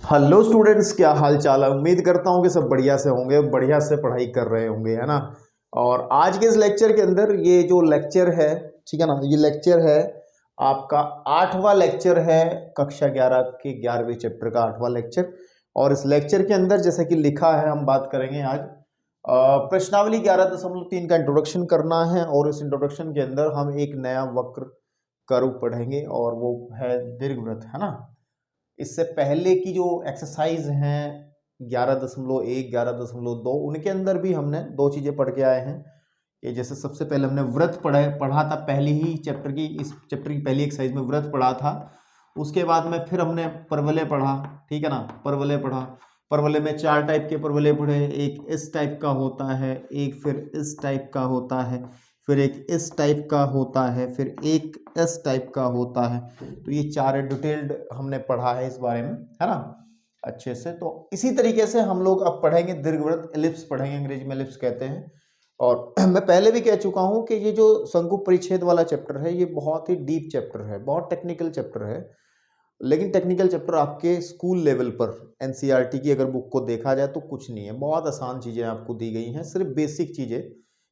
Hello students, क्या हाल चाल है। उम्मीद करता हूँ कि सब बढ़िया से होंगे, बढ़िया से पढ़ाई कर रहे होंगे, है ना। और आज के इस लेक्चर के अंदर ये जो लेक्चर है, ठीक है ना, ये लेक्चर है आपका 8वां लेक्चर है कक्षा 11 के 11वें चैप्टर का 8वां लेक्चर। और इस लेक्चर के अंदर जैसे कि लिखा है, हम बात करेंगे आज प्रश्नावली 11.3 का इंट्रोडक्शन करना है। और इस इंट्रोडक्शन के अंदर हम एक नया वक्र का रूप पढ़ेंगे और वो है दीर्घवृत्त, है ना। इससे पहले की जो एक्सरसाइज हैं 11.1 11.2 उनके अंदर भी हमने दो चीजें पढ़ के आए हैं। ये जैसे सबसे पहले हमने व्रत पढ़ा था, पहली ही चैप्टर की, इस चैप्टर की पहली एक्सरसाइज में व्रत पढ़ा था। उसके बाद में फिर हमने परवलय पढ़ा, ठीक है ना, परवलय पढ़ा। परवलय में 4 टाइप के परवलय पढ़े, एक इस टाइप का होता है, एक फिर इस टाइप का होता है, फिर एक इस टाइप का होता है, फिर एक इस टाइप का होता है। तो ये 4 डिटेल्ड हमने पढ़ा है इस बारे में, है ना, अच्छे से। तो इसी तरीके से हम लोग अब पढ़ेंगे दीर्घवृत्त, एलिप्स पढ़ेंगे, अंग्रेजी में एलिप्स कहते हैं। और मैं पहले भी कह चुका हूं कि ये जो शंकु परिच्छेद वाला चैप्टर है ये बहुत ही डीप चैप्टर है, बहुत टेक्निकल चैप्टर है। लेकिन टेक्निकल चैप्टर आपके स्कूल लेवल पर एनसीईआरटी की अगर बुक को देखा जाए तो कुछ नहीं है, बहुत आसान चीज़ें आपको दी गई हैं, सिर्फ बेसिक चीज़ें,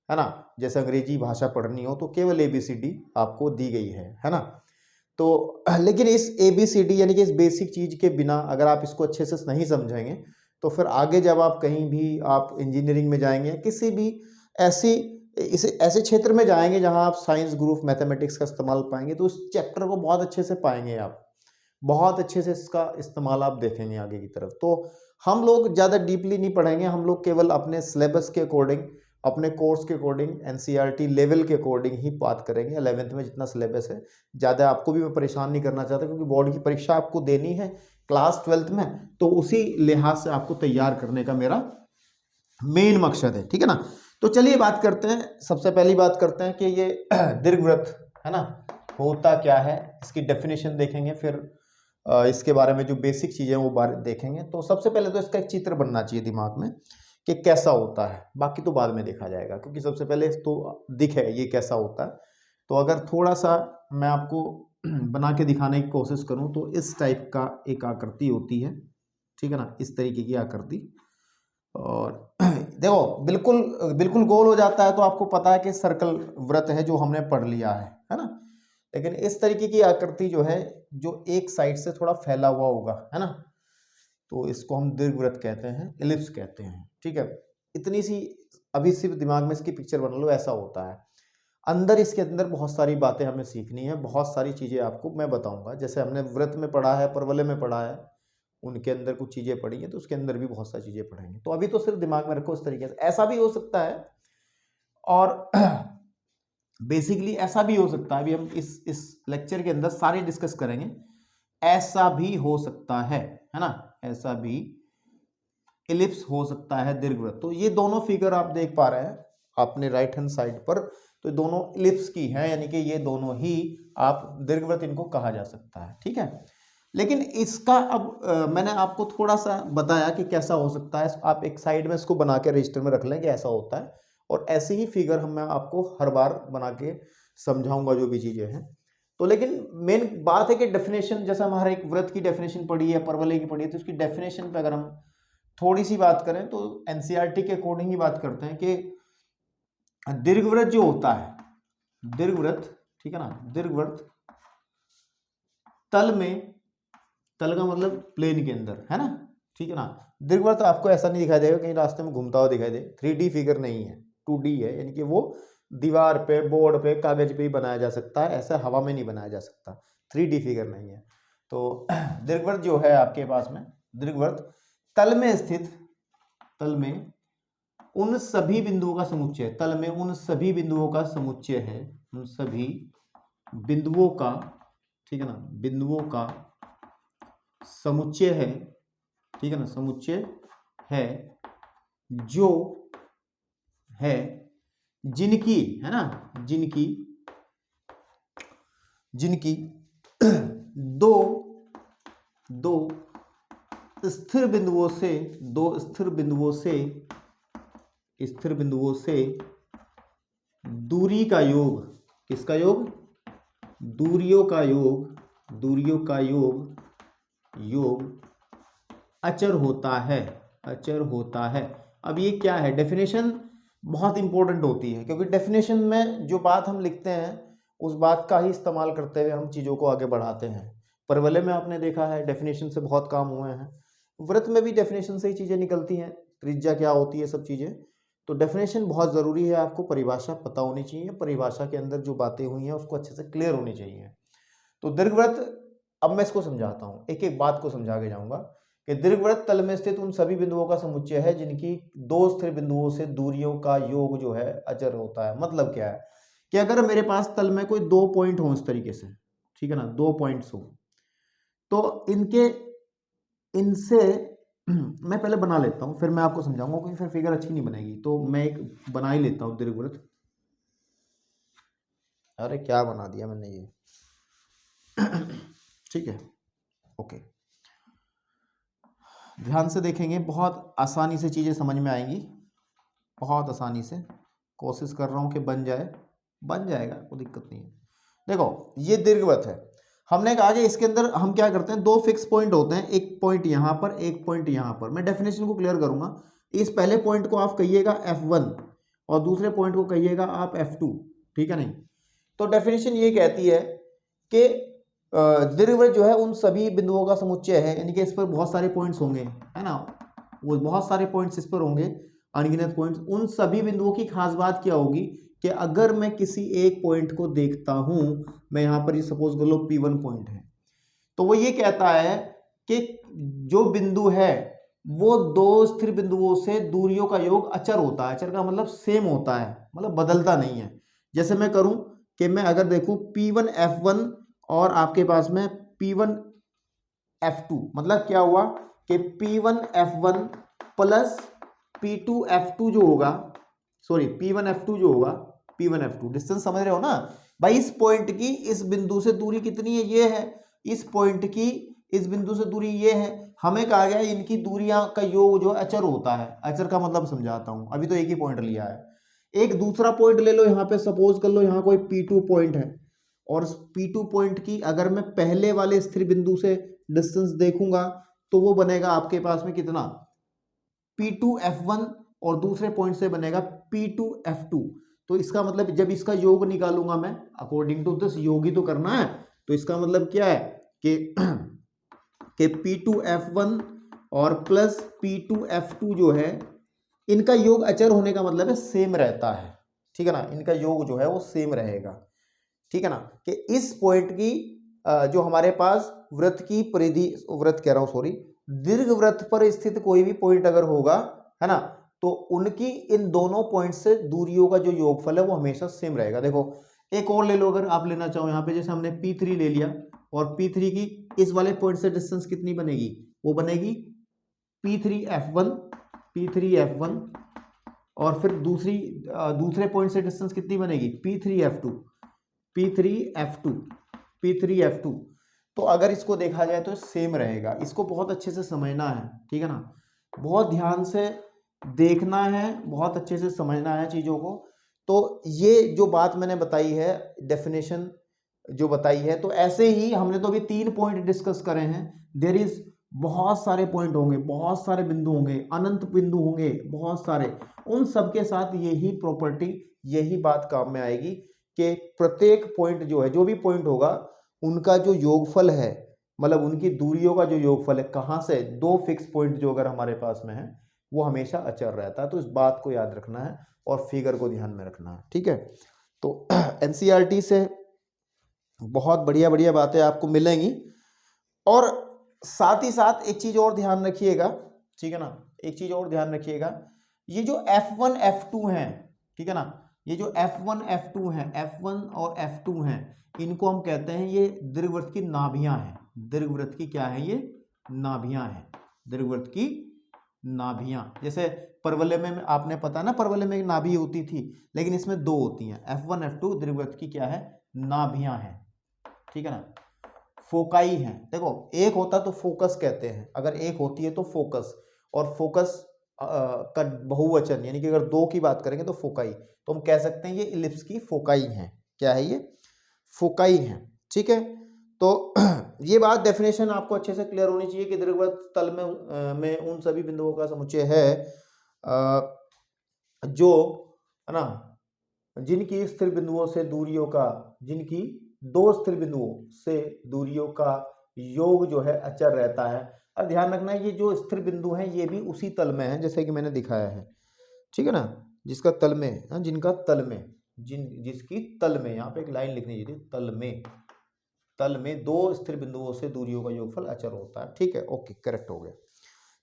है ना। जैसे अंग्रेजी भाषा पढ़नी हो तो केवल ABCD आपको दी गई है ना। तो लेकिन इस ABCD यानी कि इस बेसिक चीज़ के बिना अगर आप इसको अच्छे से नहीं समझेंगे तो फिर आगे जब आप कहीं भी आप इंजीनियरिंग में जाएंगे, किसी भी ऐसी इस ऐसे क्षेत्र में जाएंगे जहां आप साइंस ग्रुप मैथमेटिक्स का इस्तेमाल पाएंगे, तो उस चैप्टर को बहुत अच्छे से पाएंगे आप, बहुत अच्छे से इसका इस्तेमाल आप देखेंगे आगे की तरफ। तो हम लोग ज़्यादा डीपली नहीं पढ़ेंगे, हम लोग केवल अपने सिलेबस के अकॉर्डिंग, अपने कोर्स के अकॉर्डिंग, एनसीईआरटी लेवल के अकॉर्डिंग ही बात करेंगे। 11th में जितना सिलेबस है, ज़्यादा आपको भी मैं परेशान नहीं करना चाहता, क्योंकि बोर्ड की परीक्षा आपको देनी है क्लास 12th में, तो उसी लिहाज से आपको तैयार करने का मेरा मेन मकसद है, ठीक है ना। तो चलिए बात करते हैं, सबसे पहली बात करते हैं कि ये दीर्घवृत्त, है ना, होता क्या है, इसकी डेफिनेशन देखेंगे, फिर इसके बारे में जो बेसिक चीज़ें हैं वो बारे देखेंगे। तो सबसे पहले तो इसका एक चित्र बनना चाहिए दिमाग में कि कैसा होता है, बाकी तो बाद में देखा जाएगा, क्योंकि सबसे पहले तो दिखे ये कैसा होता है। तो अगर थोड़ा सा मैं आपको बना के दिखाने की कोशिश करूं तो इस टाइप का एक आकृति होती है, ठीक है ना, इस तरीके की आकृति। और देखो बिल्कुल बिल्कुल गोल हो जाता है तो आपको पता है कि सर्कल व्रत है जो हमने पढ़ लिया है ना। लेकिन इस तरीके की आकृति जो है, जो एक साइड से थोड़ा फैला हुआ होगा, है ना, तो इसको हम दीर्घवृत्त कहते हैं, एलिप्स कहते हैं, ठीक है। इतनी सी अभी सिर्फ दिमाग में इसकी पिक्चर बना लो, ऐसा होता है। अंदर इसके अंदर बहुत सारी बातें हमें सीखनी है, बहुत सारी चीज़ें आपको मैं बताऊंगा। जैसे हमने व्रत में पढ़ा है, परवलय में पढ़ा है, उनके अंदर कुछ चीज़ें पढ़ी हैं, तो उसके अंदर भी बहुत सारी चीज़ें पढ़ेंगे। तो अभी तो सिर्फ दिमाग में रखो इस तरीके से। ऐसा भी हो सकता है और बेसिकली ऐसा भी हो सकता है, अभी हम इस लेक्चर के अंदर सारे डिस्कस करेंगे। ऐसा भी हो सकता है ना, ऐसा भी इलिप्स हो सकता है दीर्घवृत्त। तो ये दोनों फिगर आप देख पा रहे हैं अपने राइट हैंड साइड पर, तो दोनों इलिप्स की हैं, यानी कि ये दोनों ही आप दीर्घवृत्त इनको कहा जा सकता है, ठीक है। लेकिन इसका अब मैंने आपको थोड़ा सा बताया कि कैसा हो सकता है, आप एक साइड में इसको बना के रजिस्टर में रख लें कि ऐसा होता है। और ऐसी ही फिगर हम मैं आपको हर बार बना के समझाऊंगा जो भी चीज़ें हैं। तो लेकिन मेन बात है कि डेफिनेशन, जैसे हमारे एक व्रत की डेफिनेशन पढ़ी है, परवलय की पढ़ी है, तो उसकी डेफिनेशन पे अगर हम थोड़ी सी बात करें तो एनसीईआरटी के अकॉर्डिंग ही बात करते हैं कि दीर्घवृत्त जो होता है, दीर्घवृत्त, ठीक है ना, दीर्घवृत्त तल में, तल का मतलब प्लेन के अंदर, है ना, ठीक है ना। दीर्घवृत्त आपको ऐसा नहीं दिखाई देगा कहीं रास्ते में घूमता हुआ दिखाई दे, 3D फिगर नहीं है, 2D है, यानी कि वो दीवार पे, बोर्ड पे, कागज पे ही बनाया जा सकता है, ऐसा हवा में नहीं बनाया जा सकता, 3D फिगर नहीं है। तो दीर्घवृत्त जो है आपके पास में, दीर्घवृत्त तल में स्थित, तल में उन सभी बिंदुओं का समुच्चय, तल में उन सभी बिंदुओं का समुच्चय है, उन सभी बिंदुओं का, ठीक है ना, बिंदुओं का समुच्चय है, ठीक है ना, समुच्चय है, जो है जिनकी, है ना, जिनकी, जिनकी दो दो स्थिर बिंदुओं से, दो स्थिर बिंदुओं से, स्थिर बिंदुओं से दूरी का योग, किसका योग, दूरियों का योग, दूरियों का योग, योग अचर होता है, अचर होता है। अब ये क्या है, डेफिनेशन बहुत इंपॉर्टेंट होती है, क्योंकि डेफिनेशन में जो बात हम लिखते हैं उस बात का ही इस्तेमाल करते हुए हम चीज़ों को आगे बढ़ाते हैं। परवलय में आपने देखा है डेफिनेशन से बहुत काम हुए हैं, व्रत में भी डेफिनेशन से ही चीज़ें निकलती हैं, त्रिज्या क्या होती है, सब चीज़ें। तो डेफिनेशन बहुत ज़रूरी है, आपको परिभाषा पता होनी चाहिए, परिभाषा के अंदर जो बातें हुई हैं उसको अच्छे से क्लियर होनी चाहिए। तो दीर्घवृत्त, अब मैं इसको समझाता हूँ, एक एक बात को समझा के जाऊंगा कि दीर्घवृत्त तल में स्थित उन सभी बिंदुओं का समुच्चय है जिनकी दो स्थिर बिंदुओं से दूरियों का योग जो है अचर होता है। मतलब क्या है कि अगर मेरे पास तल में कोई दो पॉइंट हो इस तरीके से, ठीक है ना, दो पॉइंट्स हो, तो इनके इनसे मैं पहले बना लेता हूं, फिर मैं आपको समझाऊंगा, क्योंकि फिर फिगर अच्छी नहीं बनेगी। तो मैं एक बना ही लेता हूं दीर्घवृत्त। अरे क्या बना दिया मैंने ये ठीक है, ओके। ध्यान से देखेंगे, बहुत आसानी से चीज़ें समझ में आएंगी, बहुत आसानी से। कोशिश कर रहा हूँ कि बन जाए, बन जाएगा, कोई दिक्कत नहीं है। देखो ये दीर्घवृत्त है, हमने कहा कि इसके अंदर हम क्या करते हैं, दो फिक्स पॉइंट होते हैं, एक पॉइंट यहाँ पर, एक पॉइंट यहाँ पर। मैं डेफिनेशन को क्लियर करूंगा। इस पहले पॉइंट को आप कहिएगा F1 और दूसरे पॉइंट को कहिएगा आप F2, ठीक है नहीं। तो डेफिनेशन ये कहती है कि दीर्घवृत्त जो है उन सभी बिंदुओं का समुच्चय है, यानी कि इस पर बहुत सारे पॉइंट्स होंगे, है ना, वो बहुत सारे पॉइंट्स इस पर होंगे, अनगिनत पॉइंट्स। उन सभी बिंदुओं की खास बात क्या होगी कि अगर मैं किसी एक पॉइंट को देखता हूं, मैं यहां पर ये सपोज कर लो P1 पॉइंट है, तो वो ये कहता है कि जो बिंदु है वो दो स्थिर बिंदुओं से दूरियों का योग अचर होता है। अचर का मतलब सेम होता है, मतलब बदलता नहीं है। जैसे मैं करूं कि मैं अगर देखूं P1 F1 और आपके पास में P1 F2, मतलब क्या हुआ कि P1 F1 plus P2 F2 जो होगा, सॉरी P1 F2 जो होगा, P1 F2 डिस्टेंस समझ रहे हो ना भाई। इस पॉइंट की इस बिंदु से दूरी कितनी है, ये है। इस पॉइंट की इस बिंदु से दूरी ये है। हमें कहा गया इनकी दूरियां का योग जो अचर होता है। अचर का मतलब समझाता हूं, अभी तो एक ही पॉइंट लिया है। एक दूसरा पॉइंट ले लो, यहाँ पे सपोज कर लो यहाँ कोई P2 पॉइंट है, और P2 पॉइंट की अगर मैं पहले वाले स्थिर बिंदु से डिस्टेंस देखूंगा तो वो बनेगा आपके पास में कितना, P2 F1, और दूसरे पॉइंट से बनेगा P2 F2। तो इसका मतलब जब इसका योग निकालूंगा मैं, अकॉर्डिंग टू दिस योग ही तो करना है, तो इसका मतलब क्या है कि P2 F1 और प्लस P2 F2 जो है, इनका योग अचर होने का मतलब है सेम रहता है, ठीक है ना, इनका योग जो है वो सेम रहेगा, ठीक है ना। कि इस पॉइंट की जो हमारे पास वृत्त की परिधि, वृत्त कह रहा हूं सॉरी, दीर्घ वृत्त पर स्थित कोई भी पॉइंट अगर होगा, है ना, तो उनकी इन दोनों पॉइंट से दूरियों का जो योगफल है वो हमेशा सेम रहेगा। देखो एक और ले लो, अगर आप लेना चाहो यहाँ पे, जैसे हमने P3 ले लिया, और P3 की इस वाले पॉइंट से डिस्टेंस कितनी बनेगी, वो बनेगी P3 F1, और फिर दूसरे पॉइंट से डिस्टेंस कितनी बनेगी, P3 F2। तो अगर इसको देखा जाए तो सेम रहेगा। इसको बहुत अच्छे से समझना है, ठीक है ना, बहुत ध्यान से देखना है, बहुत अच्छे से समझना है चीज़ों को। तो ये जो बात मैंने बताई है, डेफिनेशन जो बताई है, तो ऐसे ही हमने तो अभी 3 पॉइंट डिस्कस करे हैं। देयर इज बहुत सारे पॉइंट होंगे, बहुत सारे बिंदु होंगे, अनंत बिंदु होंगे बहुत सारे। उन सब के साथ यही प्रॉपर्टी, यही बात काम में आएगी कि प्रत्येक पॉइंट जो है, जो भी पॉइंट होगा, उनका जो योगफल है, मतलब उनकी दूरियों का जो योगफल है, कहाँ से, दो फिक्स पॉइंट जो अगर हमारे पास में है, वो हमेशा अचर रहता है। तो इस बात को याद रखना है और फिगर को ध्यान में रखना है, ठीक है। तो एनसीईआरटी से बहुत बढ़िया बढ़िया बातें आपको मिलेंगी। और साथ ही साथ एक चीज और ध्यान रखिएगा, ठीक है ना, एक चीज और ध्यान रखिएगा, ये जो F1 F2 हैं, ठीक है ना, ये जो F1 F2 हैं, F1 और F2 हैं, इनको हम कहते हैं ये दीर्घवृत्त की नाभियां हैं। दीर्घवृत्त की क्या है, ये नाभियां हैं, दीर्घवृत्त की नाभियां। जैसे परवलय में आपने पता ना, परवलय में एक नाभि होती थी, लेकिन इसमें दो होती हैं। F1 F2 दीर्घवृत्त की क्या है, नाभियां हैं, ठीक है ना, फोकाई हैं। देखो एक होता तो फोकस कहते हैं, अगर एक होती है तो फोकस, और फोकस का बहुवचन, यानी कि अगर दो की बात करेंगे तो फोकाई, तो हम कह सकते हैं ये इलिप्स की फोकाई हैं। क्या है ये, फोकाई हैं, ठीक है। तो ये बात डेफिनेशन आपको अच्छे से क्लियर होनी चाहिए कि दीर्घवृत्त तल में उन सभी बिंदुओं का समुच्चय है जो है ना, जिनकी स्थिर बिंदुओं से दूरियों का, जिनकी दो स्थिर बिंदुओं से दूरियों का योग जो है अचर रहता है। अब ध्यान रखना ये जो स्थिर बिंदु हैं ये भी उसी तल में है जैसे कि मैंने दिखाया है, ठीक है ना, जिसका तल में, जिनका तल में, जिसकी तल में, यहाँ पे एक लाइन लिखनी चाहिए, तल में दो स्थिर बिंदुओं से दूरियों का योगफल अचर होता है। ठीक है, ओके, करेक्ट हो गया।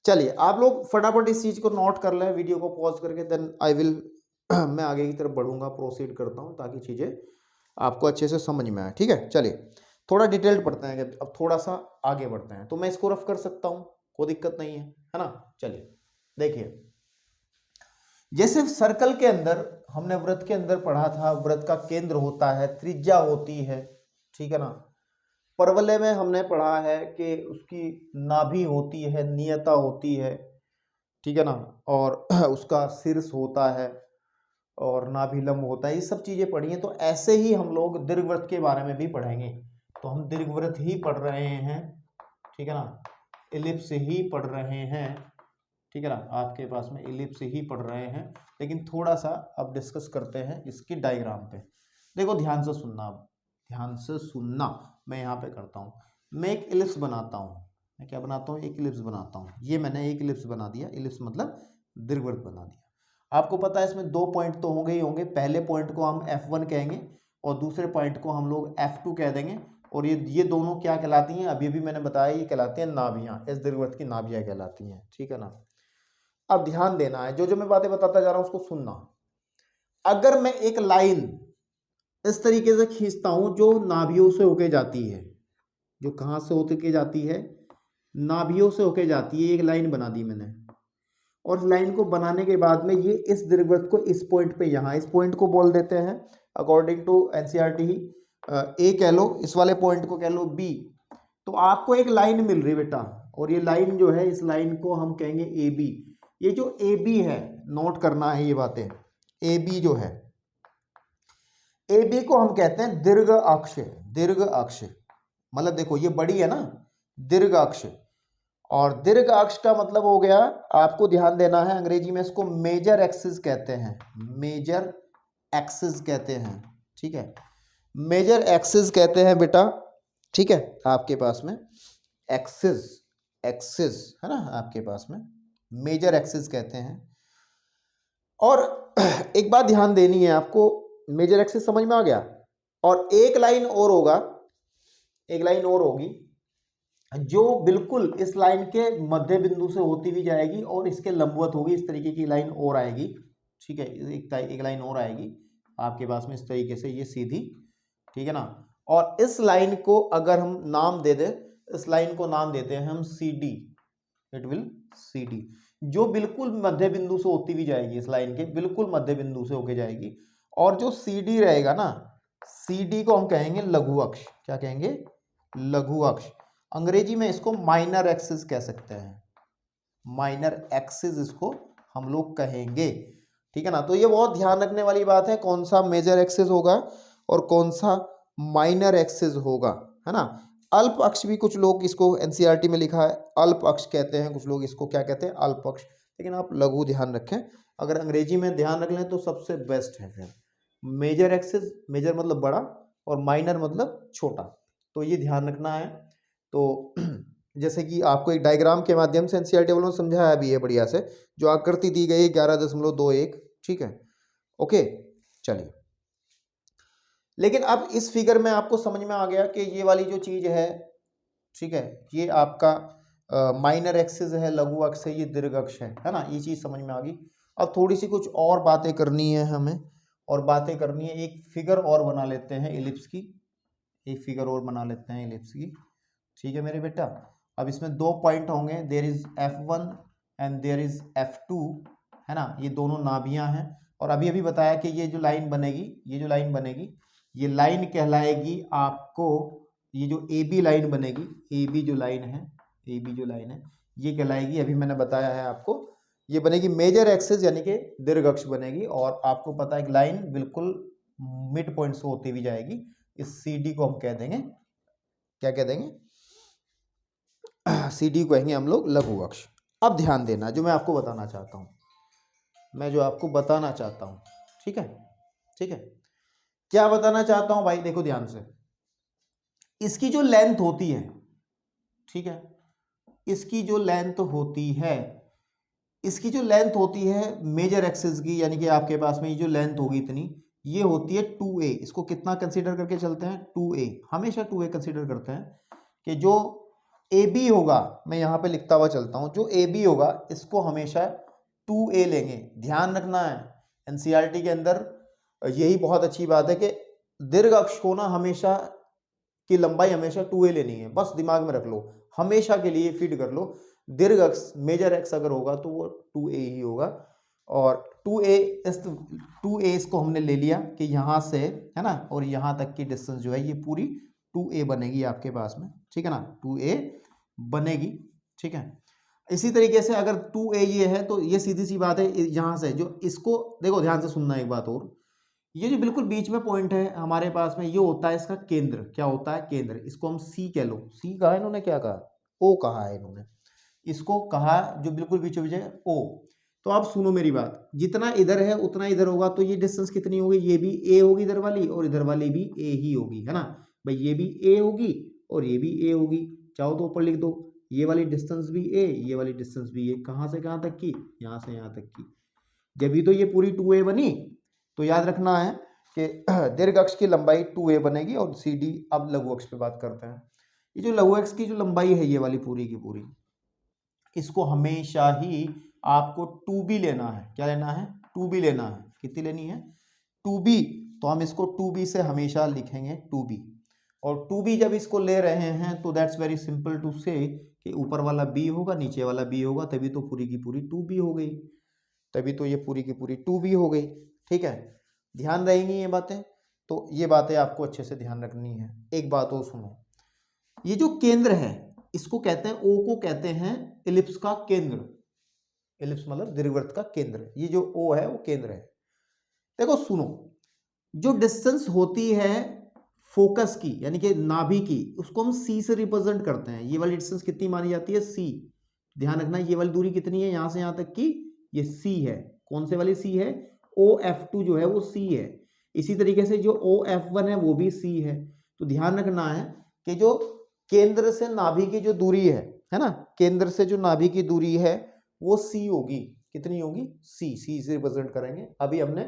चलिए आप लोग फटाफट इस चीज को नोट कर लें, वीडियो को पॉज करके, देन आई विल मैं आगे की तरफ बढ़ूंगा, प्रोसीड करता हूं ताकि चीजें आपको अच्छे से समझ में आए। ठीक है, चलिए थोड़ा डिटेल्ड पढ़ते हैं, अब थोड़ा सा आगे बढ़ते हैं। तो मैं इसको रफ कर सकता हूं, कोई दिक्कत नहीं है ना। चलिए देखिए, जैसे सर्कल के अंदर हमने वृत्त के अंदर पढ़ा था, वृत्त का केंद्र होता है, त्रिज्या होती है, ठीक है ना। परवलय में हमने पढ़ा है कि उसकी नाभि होती है, नियता होती है, ठीक है ना, और उसका शीर्ष होता है और नाभिलंब होता है, ये सब चीजें पढ़ी हैं। तो ऐसे ही हम लोग दीर्घवृत्त के बारे में भी पढ़ेंगे। तो हम दीर्घवृत्त ही पढ़ रहे हैं, ठीक है ना, इलिप्स ही पढ़ रहे हैं, ठीक है ना, आपके पास में इलिप्स ही पढ़ रहे हैं। लेकिन थोड़ा सा अब डिस्कस करते हैं इसकी डायग्राम पे। देखो ध्यान से सुनना, अब ध्यान से सुनना, मैं यहाँ पे करता हूँ, मैं एक इलिप्स बनाता हूँ। मैं क्या बनाता हूँ? एक इलिप्स बनाता हूँ। ये मैंने एक इलिप्स बना दिया, इलिप्स मतलब दीर्घवृत्त बना दिया। आपको पता है इसमें दो पॉइंट तो होंगे ही होंगे। पहले पॉइंट को हम F1 कहेंगे और दूसरे पॉइंट को हम लोग F2 कह देंगे। और ये दोनों क्या कहलाती हैं? अभी भी मैंने बताया, ये कहलाती हैं नाभियाँ, इस दीर्घवृत्त की नाभियाँ कहलाती हैं, ठीक है ना। अब ध्यान देना है, जो जो मैं बातें बताता जा रहा हूं उसको सुनना। अगर मैं एक लाइन इस तरीके से खींचता हूं जो नाभियों से होके जाती है, जो कहां से होके के जाती है? नाभियों से होके जाती है। एक लाइन बना दी मैंने, और इस लाइन को बनाने के बाद में ये इस दीर्घवृत्त को इस पॉइंट पे, यहां इस पॉइंट को बोल देते हैं अकॉर्डिंग टू एनसीईआरटी ही ए कह लो, इस वाले पॉइंट को कह लो बी। तो आपको एक लाइन मिल रही बेटा, और ये लाइन जो है, इस लाइन को हम कहेंगे ए बी। ये जो ए बी है, नोट करना है ये बातें, ए बी जो है, ए बी को हम कहते हैं दीर्घ अक्ष। दीर्घ अक्ष मतलब देखो ये बड़ी है ना, दीर्घ अक्ष। और दीर्घ अक्ष का मतलब हो गया, आपको ध्यान देना है, अंग्रेजी में इसको मेजर एक्सिस कहते हैं, मेजर एक्सिस कहते हैं, ठीक है, मेजर एक्सिस कहते हैं बेटा, ठीक है। आपके पास में एक्सिस, एक्सिस है ना, आपके पास में मेजर एक्सिस कहते हैं। और एक बात ध्यान देनी है आपको, मेजर एक्सिस समझ में आ गया। और एक लाइन और होगा, एक लाइन और होगी जो बिल्कुल इस लाइन के मध्य बिंदु से होती हुई जाएगी और इसके लंबवत होगी। इस तरीके की लाइन और आएगी, ठीक है, एक लाइन और आएगी आपके पास में इस तरीके से, ये सीधी, ठीक है ना। और इस लाइन को अगर हम नाम दे दें, इस लाइन को नाम देते हैं हम C D, it will C D, जो बिल्कुल मध्य बिंदु से होती हुई जाएगी, इस लाइन के बिल्कुल मध्य बिंदु से होके जाएगी। और जो सी डी रहेगा ना, सी डी को हम कहेंगे लघु अक्ष। क्या कहेंगे? लघु अक्ष। अंग्रेजी में इसको माइनर एक्सिस कह सकते हैं, माइनर एक्सिस इसको हम लोग कहेंगे, ठीक है ना। तो ये बहुत ध्यान रखने वाली बात है, कौन सा मेजर एक्सिस होगा और कौन सा माइनर एक्सिस होगा, है ना। अल्प अक्ष भी कुछ लोग इसको एनसीईआरटी में लिखा है अल्प अक्ष कहते हैं, कुछ लोग इसको क्या कहते हैं? अल्प अक्ष। लेकिन आप लघु ध्यान रखें, अगर अंग्रेजी में ध्यान रख लें तो सबसे बेस्ट है। फिर मेजर एक्सिस, मेजर मतलब बड़ा और माइनर मतलब छोटा, तो ये ध्यान रखना है। तो जैसे कि आपको एक डायग्राम के माध्यम से एनसीईआरटी वालों ने समझाया भी है बढ़िया से, जो आकृति दी गई 11.21, ठीक है, ओके। चलिए, लेकिन अब इस फिगर में आपको समझ में आ गया कि ये वाली जो चीज है, ठीक है, ये आपका माइनर एक्सिस है, लघु अक्ष है, ये दीर्घ अक्ष है ना, ये चीज समझ में आ गई। अब थोड़ी सी कुछ और बातें करनी है हमें, और बातें करनी है, एक फिगर और बना लेते हैं इलिप्स की, एक फिगर और बना लेते हैं इलिप्स की, ठीक है मेरे बेटा। अब इसमें दो पॉइंट होंगे, there is F1 and there is F2, है ना, ये दोनों नाभियां हैं। और अभी अभी बताया कि ये जो लाइन बनेगी, ये जो लाइन बनेगी, ये लाइन कहलाएगी आपको, ये जो ए बी लाइन बनेगी, ए बी जो लाइन है, ए बी जो लाइन है, ये कहलाएगी, अभी मैंने बताया है आपको, ये बनेगी मेजर एक्सिस यानी कि दीर्घ अक्ष बनेगी। और आपको पता है एक लाइन बिल्कुल मिड पॉइंट से होती हुई जाएगी, इस सी डी को हम कह देंगे क्या कह देंगे, सी डी को कहेंगे हम लोग लघु अक्ष। अब ध्यान देना जो मैं आपको बताना चाहता हूँ, मैं जो आपको बताना चाहता हूँ, ठीक है, ठीक है, क्या बताना चाहता हूँ भाई, देखो ध्यान से। इसकी जो लेंथ होती है, ठीक है, इसकी जो लेंथ होती है, इसकी जो लेंथ होती है मेजर एक्सिस की, यानी कि आपके पास में ये जो लेंथ होगी इतनी, ये होती है 2a। इसको कितना कंसीडर करके चलते हैं, 2a, हमेशा 2a कंसीडर करते हैं कि जो AB होगा, मैं यहाँ पे लिखता हुआ चलता हूँ, जो AB होगा इसको हमेशा 2a लेंगे। ध्यान रखना है एनसीईआरटी के अंदर यही बहुत अच्छी बात है कि दीर्घ अक्ष को ना हमेशा की लंबाई हमेशा 2a लेनी है, बस दिमाग में रख लो, हमेशा के लिए फीड कर लो। दीर्घ अक्ष मेजर एक्स अगर होगा तो वो 2a ही होगा। और 2a इसको हमने ले लिया कि यहाँ से, है ना, और यहाँ तक की डिस्टेंस जो है ये पूरी 2a बनेगी आपके पास में, ठीक है ना, 2a बनेगी, ठीक है। इसी तरीके से अगर 2a ये है तो ये सीधी सी बात है, यहाँ से जो इसको देखो ध्यान से सुनना एक बात और, ये जो बिल्कुल बीच में पॉइंट है हमारे पास में, ये होता है इसका केंद्र। क्या होता है, केंद्र। इसको हम सी कह लो, सी कहा है इन्होंने, क्या कहा, ओ कहा है इन्होंने, इसको कहा जो बिल्कुल बीचों बीच है, ओ। तो आप सुनो मेरी बात, जितना इधर है उतना इधर होगा, तो ये डिस्टेंस कितनी होगी, ये भी ए होगी इधर वाली, और इधर वाली भी ए ही होगी, है ना भाई, ये भी ए होगी और ये भी ए होगी। चाहो तो ऊपर लिख दो, ये वाली डिस्टेंस भी ए, ये वाली डिस्टेंस भी ए, कहाँ से कहाँ तक की, यहाँ से यहाँ तक की। जब भी तो ये पूरी 2a बनी, तो याद रखना है कि दीर्घ अक्ष की लंबाई 2a बनेगी और सी डी। अब लघु अक्ष पे बात करते हैं। ये जो लघु अक्ष की जो लंबाई है ये वाली पूरी की पूरी, इसको हमेशा ही आपको 2b लेना है। क्या लेना है, 2b लेना है। कितनी लेनी है, 2b। तो हम इसको 2b से हमेशा लिखेंगे 2b। और 2b जब इसको ले रहे हैं तो दैट्स वेरी सिंपल टू से कि ऊपर वाला b होगा, नीचे वाला b होगा, तभी तो पूरी की पूरी 2b हो गई, तभी तो ये पूरी की पूरी 2b हो गई, ठीक है। ध्यान रहेंगी ये बातें, तो ये बातें आपको अच्छे से ध्यान रखनी है। एक बात और सुनो, ये जो केंद्र है इसको कहते हैं, ओ को कहते हैं इलिप्स का केंद्र। इलिप्स मतलब दीर्घवृत्त का केंद्र, ये जो ओ है वो केंद्र है। देखो सुनो, जो डिस्टेंस होती है फोकस की, यानी कि नाभि की, उसको हम सी से रिप्रेजेंट करते हैं। ये वाली डिस्टेंस कितनी मानी जाती है, सी। ध्यान रखना ये वाली दूरी कितनी है, यहां से यहां तक की, ये सी है। कौन से वाली सी है, OF2 जो है वो सी है। इसी तरीके से जो OF1 है वो भी सी है। तो ध्यान रखना है कि जो केंद्र से नाभि की जो दूरी है ना, केंद्र से जो नाभि की दूरी है वो सी होगी। कितनी होगी, सी। सी से रिप्रेजेंट करेंगे। अभी हमने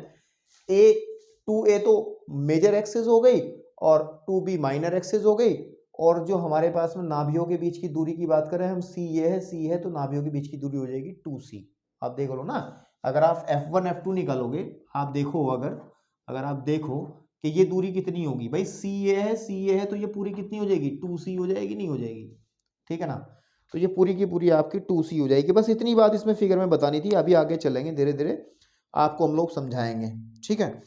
2a तो मेजर एक्सिस हो गई और 2b माइनर एक्सिस हो गई, और जो हमारे पास में नाभियों के बीच की दूरी की बात करें हम, सी ये है, सी है, तो नाभियों के बीच की दूरी हो जाएगी 2c। आप देख लो ना, अगर आप F1 F2 निकालोगे, आप देखो, अगर आप देखो कि ये दूरी कितनी होगी भाई, सी ये है, सी ये है, तो ये पूरी कितनी हो जाएगी, 2c हो जाएगी, नहीं हो जाएगी, ठीक है ना। तो ये पूरी की पूरी आपकी 2c हो जाएगी। बस इतनी बात इसमें फिगर में बतानी थी। अभी आगे चलेंगे, धीरे धीरे आपको हम लोग समझाएंगे, ठीक है।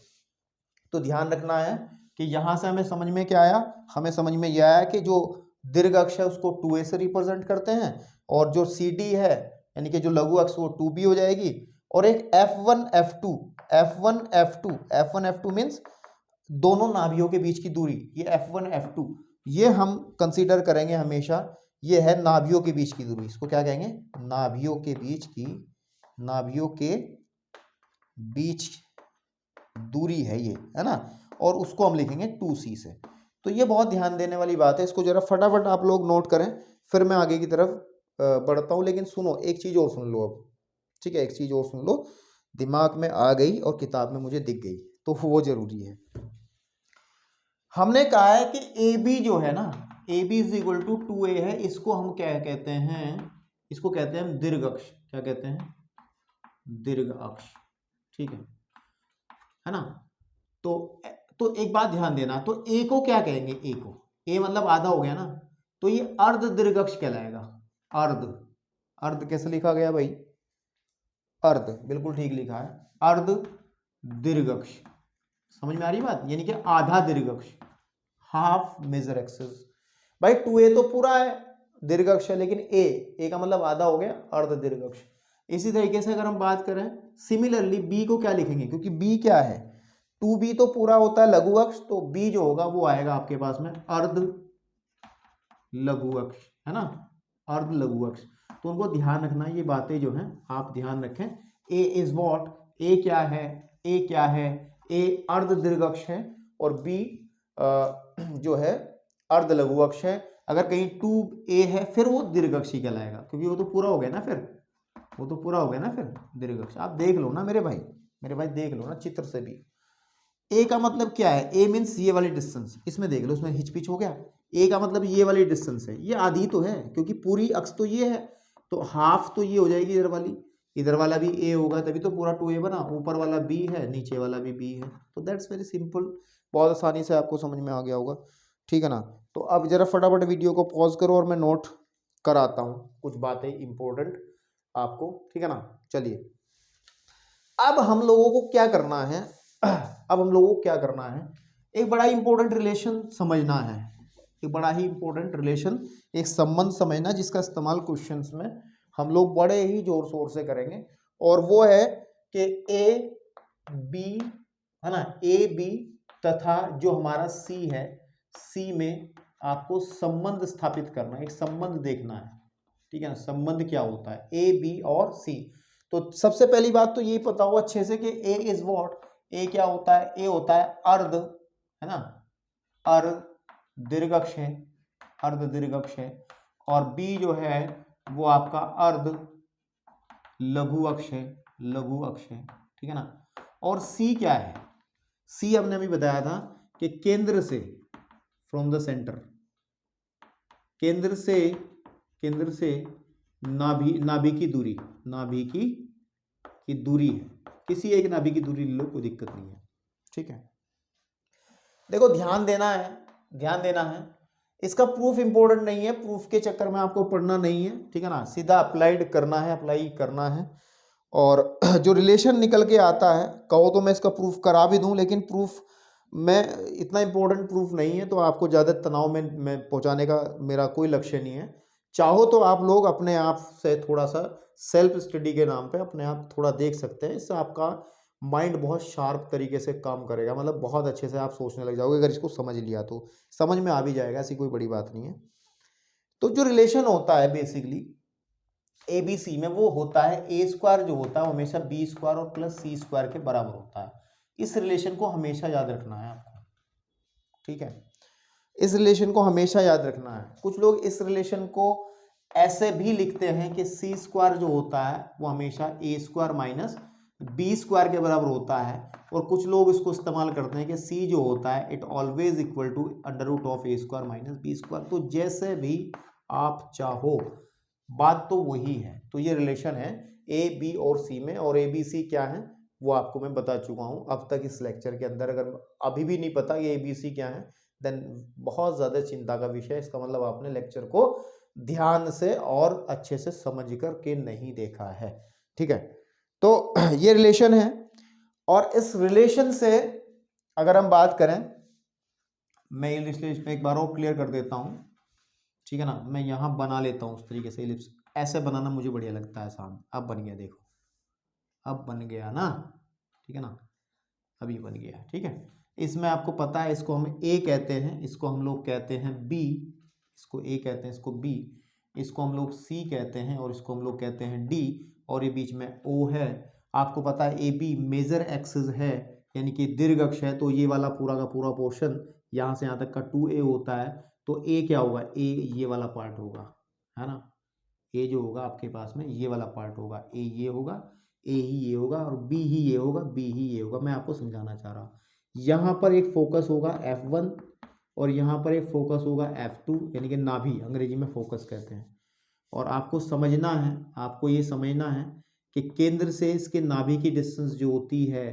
तो ध्यान रखना है कि यहाँ से हमें समझ में क्या आया, हमें समझ में यह आया कि जो दीर्घ अक्ष है उसको 2a से रिप्रेजेंट करते हैं, और जो CD है यानी कि जो लघु अक्ष वो 2b हो जाएगी। और एक F1 F2 मीन्स दोनों नाभियों के बीच की दूरी, ये F1 F2 ये हम कंसीडर करेंगे हमेशा, ये है नाभियों के बीच की दूरी। इसको क्या कहेंगे, नाभियों के बीच दूरी है ये, है ना, और उसको हम लिखेंगे 2c से। तो ये बहुत ध्यान देने वाली बात है, इसको जरा फटाफट आप लोग नोट करें, फिर मैं आगे की तरफ बढ़ता हूँ। लेकिन सुनो, एक चीज और सुन लो अब, ठीक है, एक चीज और सुन लो, दिमाग में आ गई और किताब में मुझे दिख गई, तो वो जरूरी है। हमने कहा है कि AB जो है ना, AB is equal to 2a है, इसको हम क्या कहते हैं, इसको कहते हैं दीर्घ अक्ष। क्या कहते हैं, दीर्घ अक्ष, ठीक है ना। तो एक बात ध्यान देना, तो A को क्या कहेंगे, A को, A मतलब आधा हो गया ना, तो ये अर्ध दीर्घ अक्ष कहलाएगा। अर्ध कैसे लिखा गया भाई, अर्ध, बिल्कुल ठीक लिखा है, अर्ध दीर्घ अक्ष। समझ में आ रही बात, यानी कि आधा दीर्घ अक्ष, हाफ मेजर एक्सिस। भाई 2a तो पूरा है दीर्घ अक्ष है, लेकिन a का मतलब आधा हो गया, अर्ध दीर्घ अक्ष। इसी तरीके से अगर हम बात करें सिमिलरली b को क्या लिखेंगे, क्योंकि b क्या है, 2b तो पूरा होता है लघु अक्ष, तो b जो होगा वो आएगा आपके पास में अर्ध लघु अक्ष, है ना, अर्ध लघु अक्ष। तो उनको ध्यान रखना, ये बातें जो हैं आप ध्यान रखें। ए इज वॉट, ए क्या है, ए क्या है, ए अर्ध दीर्घ अक्ष है और बी जो है अर्ध लघु अक्ष है। अगर कहीं 2a है फिर वो दीर्घअक्षी कहलाएगा, क्योंकि वो तो पूरा हो गया ना, फिर वो तो पूरा हो गया ना, फिर दीर्घअक्ष। आप देख लो ना मेरे भाई देख लो ना चित्र से भी। ए का मतलब क्या है, ए मीन्स ये वाली डिस्टेंस, इसमें देख लो, इसमें हिचपिच हो गया। ए का मतलब ये वाली डिस्टेंस है, ये आधी तो है क्योंकि पूरी अक्ष तो ये है, तो हाफ तो ये हो जाएगी इधर वाली, इधर वाला भी ए होगा तभी तो पूरा 2a बना, ऊपर वाला b है, नीचे वाला भी b है। तो दैट्स वेरी सिंपल, बहुत आसानी से आपको समझ में आ गया होगा, ठीक है ना। तो अब जरा फटाफट वीडियो को पॉज करो और मैं नोट कराता हूँ कुछ बातें इंपॉर्टेंट आपको, ठीक है ना। चलिए अब हम लोगों को क्या करना है, अब हम लोगों को क्या करना है, एक बड़ा इंपॉर्टेंट रिलेशन समझना है, एक बड़ा ही इंपॉर्टेंट रिलेशन, एक संबंध समझना जिसका इस्तेमाल क्वेश्चंस में हम लोग बड़े ही जोर शोर से करेंगे। और वो है कि ए बी, है ना, ए बी तथा जो हमारा सी है, सी में आपको संबंध स्थापित करना है, एक संबंध देखना है, ठीक है ना। संबंध क्या होता है ए बी और सी। तो सबसे पहली बात तो ये पता हो अच्छे से कि ए इज व्हाट, ए क्या होता है, ए होता है अर्ध, है ना, अर्ध दीर्घअक्ष है, अर्ध दीर्घअक्ष है। और बी जो है वो आपका अर्ध लघु अक्ष है, लघु अक्ष है, ठीक है ना। और सी क्या है, सी हमने अभी बताया था कि केंद्र से, फ्रॉम द सेंटर, केंद्र से नाभि की दूरी, नाभि की दूरी है, किसी एक नाभि की दूरी ले लो, कोई दिक्कत नहीं है, ठीक है। देखो ध्यान देना है, इसका प्रूफ इंपॉर्टेंट नहीं है, प्रूफ के चक्कर में आपको पढ़ना नहीं है, ठीक है ना, सीधा अप्लाई करना है। और जो रिलेशन निकल के आता है, कहो तो मैं इसका प्रूफ करा भी दूं, लेकिन प्रूफ मैं इतना इंपॉर्टेंट प्रूफ नहीं है, तो आपको ज़्यादा तनाव में पहुंचाने का मेरा कोई लक्ष्य नहीं है। चाहो तो आप लोग अपने आप से थोड़ा सा सेल्फ स्टडी के नाम पे अपने आप थोड़ा देख सकते हैं, इससे आपका माइंड बहुत शार्प तरीके से काम करेगा, मतलब बहुत अच्छे से आप सोचने लग जाओगे। अगर इसको समझ लिया तो समझ में आ भी जाएगा, ऐसी कोई बड़ी बात नहीं है। तो जो रिलेशन होता है बेसिकली ए बी सी में, वो होता है ए स्क्वायर जो होता है हमेशा बी स्क्वायर और प्लस सी स्क्वायर के बराबर होता है। इस रिलेशन को हमेशा याद रखना है आपको, ठीक है, इस रिलेशन को हमेशा याद रखना है। कुछ लोग इस रिलेशन को ऐसे भी लिखते हैं कि सी स्क्वायर जो होता है वो हमेशा ए स्क्वायर माइनस बी स्क्वायर के बराबर होता है, और कुछ लोग इसको इस्तेमाल करते हैं कि सी जो होता है it always equal to under root of a square minus b square. तो जैसे भी आप चाहो, बात तो वही है। तो ये रिलेशन है ए बी और सी में, और ए बी सी क्या है वो आपको मैं बता चुका हूं अब तक इस लेक्चर के अंदर। अगर अभी भी नहीं पता ये ए बी सी क्या है, देन बहुत ज़्यादा चिंता का विषय है। इसका मतलब आपने लेक्चर को ध्यान से और अच्छे से समझ कर के नहीं देखा है, ठीक है। तो ये रिलेशन है, और इस रिलेशन से अगर हम बात करें, मैं ये रिलेशन एक बार और क्लियर कर देता हूं, ठीक है ना। मैं यहाँ बना लेता हूँ उस तरीके से इलिप्स, ऐसे बनाना मुझे बढ़िया लगता है आसान। अब बन गया, देखो अब बन गया ना, ठीक है ना, अभी बन गया, ठीक है। इसमें आपको पता है इसको हम ए कहते हैं, इसको हम लोग कहते हैं बी, इसको ए कहते हैं, इसको बी, इसको हम लोग सी कहते हैं, और इसको हम लोग कहते हैं डी, और ये बीच में ओ है। आपको पता है ए बी मेजर एक्सिस है, यानी कि दीर्घ अक्ष है, तो ये वाला पूरा का पूरा पोर्शन यहाँ से यहाँ तक का 2a होता है। तो ए क्या होगा, ए ये वाला पार्ट होगा, है ना, ए जो होगा आपके पास में ये वाला पार्ट होगा, ए ये होगा, ए ही ये होगा, और बी ही ये होगा, बी ही ये होगा। मैं आपको समझाना चाह रहा हूँ, यहाँ पर एक फोकस होगा F1 और यहाँ पर एक फोकस होगा F2, यानी कि नाभि अंग्रेजी में फोकस कहते हैं। और आपको समझना है, आपको ये समझना है कि केंद्र से इसके नाभि की डिस्टेंस जो होती है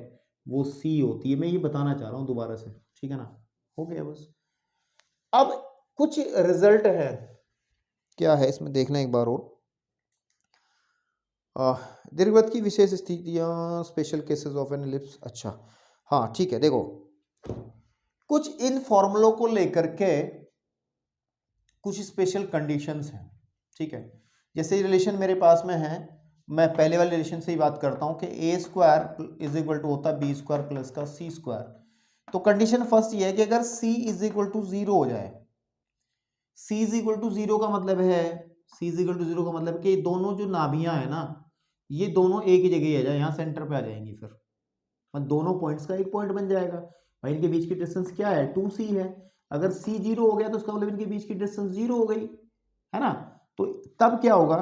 वो C होती है। मैं ये बताना चाह रहा हूँ दोबारा से, ठीक है ना, हो गया बस। अब कुछ रिजल्ट है, क्या है इसमें देखना एक बार और। दीर्घवृत्त की विशेष स्थितियां, special cases of an ellipse. अच्छा हाँ ठीक है, देखो कुछ इन फॉर्मूलों को लेकर के कुछ स्पेशल कंडीशंस हैं, ठीक है। जैसे रिलेशन मेरे पास में है, मैं पहले वाले रिलेशन से ही बात करता हूं कि ए स्क्वायर इज इक्वल टू होता है बी स्क्वायर प्लस का सी स्क्वायर। तो कंडीशन फर्स्ट ये है कि अगर सी इज इक्वल टू 0 हो जाए, c इज इक्वल टू 0 का मतलब है, c इज इक्वल टू 0 का मतलब कि दोनों जो नाभियां है ना, ये दोनों एक ही जगह आ जाए, यहाँ सेंटर पे आ जाएंगी, फिर दोनों पॉइंट्स का एक पॉइंट बन जाएगा भाई। इनके बीच की डिस्टेंस क्या है, 2c है। अगर c 0 हो गया तो उसका मतलब इनके बीच की डिस्टेंस 0 हो गई, है ना। तो तब क्या होगा,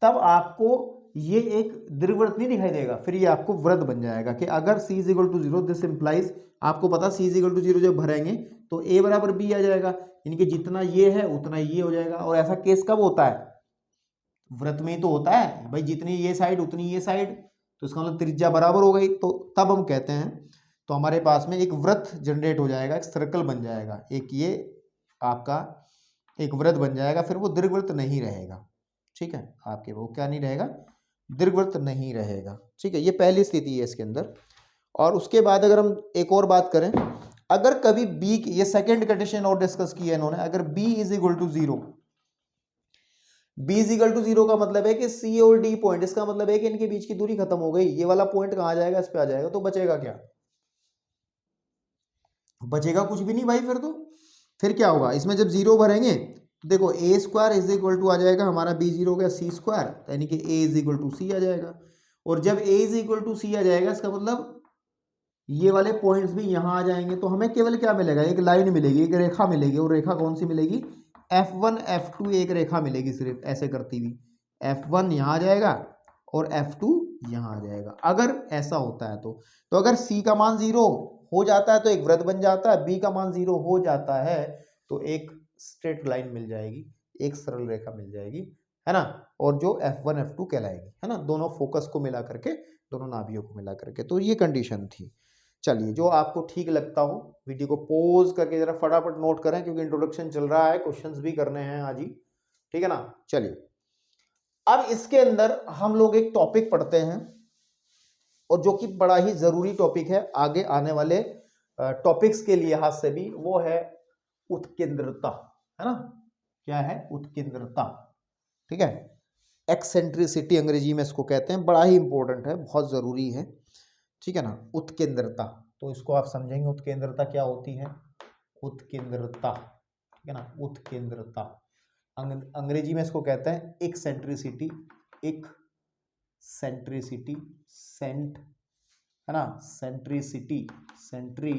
तब आपको ये एक दीर्घवृत्त नहीं दिखाई देगा, फिर ये आपको वृत्त बन जाएगा कि अगर c is equal to 0, this implies, आपको पता c इज इक्वल टू 0 जब भरेंगे तो a बराबर b आ जाएगा, इनके जितना ये है उतना ये हो जाएगा। और ऐसा केस कब होता है, वृत्त में ही तो होता है भाई, जितनी ये साइड उतनी ये साइड, तो इसका मतलब त्रिज्या बराबर हो गई, तो तब हम कहते हैं, तो हमारे पास में एक वृत्त जनरेट हो जाएगा, एक सर्कल बन जाएगा, एक ये आपका एक वृत्त बन जाएगा, फिर वो दीर्घवृत्त नहीं रहेगा, ठीक है। आपके वो क्या नहीं रहेगा, दीर्घवृत्त नहीं रहेगा, ठीक है। ये पहली स्थिति है इसके अंदर। और उसके बाद अगर हम एक और बात करें, अगर कभी b, ये सेकंड कंडीशन और डिस्कस की है इन्होंने, अगर b is equal to 0, b is equal to 0 का मतलब है कि c और d पॉइंट, इसका मतलब है कि इनके बीच की दूरी खत्म हो गई, ये वाला पॉइंट कहां जाएगा, इस पे आ जाएगा, तो बचेगा क्या, बचेगा कुछ भी नहीं भाई। फिर क्या होगा, इसमें जब 0 भरेंगे तो देखो ए स्क्वायर इज इक्वल टू आ जाएगा हमारा b 0 का c स्क्वायर, यानी कि a is equal to c आ जाएगा। और जब a is equal to c आ जाएगा, इसका मतलब ये वाले पॉइंट्स भी यहाँ आ जाएंगे, तो हमें केवल क्या मिलेगा, एक लाइन मिलेगी, एक रेखा मिलेगी। और रेखा कौन सी मिलेगी, F1 F2 एक रेखा मिलेगी, सिर्फ ऐसे करती हुई, F1 यहाँ आ जाएगा और F2 यहाँ आ जाएगा। अगर ऐसा होता है तो अगर C का मान 0 हो जाता है तो एक वृत्त बन जाता है, B का मान 0 हो जाता है तो एक स्ट्रेट लाइन मिल जाएगी, एक सरल रेखा मिल जाएगी, है ना। और जो F1 F2 कहलाएगी, है ना, दोनों फोकस को मिला करके, दोनों नाभियों को मिला करके। तो ये कंडीशन थी। चलिए, जो आपको ठीक लगता हो वीडियो को पॉज करके जरा फटाफट नोट करें, क्योंकि इंट्रोडक्शन चल रहा है, क्वेश्चंस भी करने हैं आज ही, ठीक है ना। चलिए, अब इसके अंदर हम लोग एक टॉपिक पढ़ते हैं, और जो कि बड़ा ही जरूरी टॉपिक है आगे आने वाले टॉपिक्स के लिहाज से भी, वो है उत्केंद्रता, है ना। क्या है, उत्केंद्रता, ठीक है। एक्सेंट्रिसिटी अंग्रेजी में इसको कहते हैं, बड़ा ही इंपॉर्टेंट है, बहुत जरूरी है, ठीक है ना। उत्केंद्रता, तो इसको आप समझेंगे, उत्केंद्रता क्या होती है, उत्केंद्रता, ठीक है ना। उत्केंद्रता अंग्रेजी में इसको कहते हैं एक्सेंट्रिसिटी, एक सेंट्रिसिटी, सेंट, है ना, सेंट्रिसिटी, सेंट्री,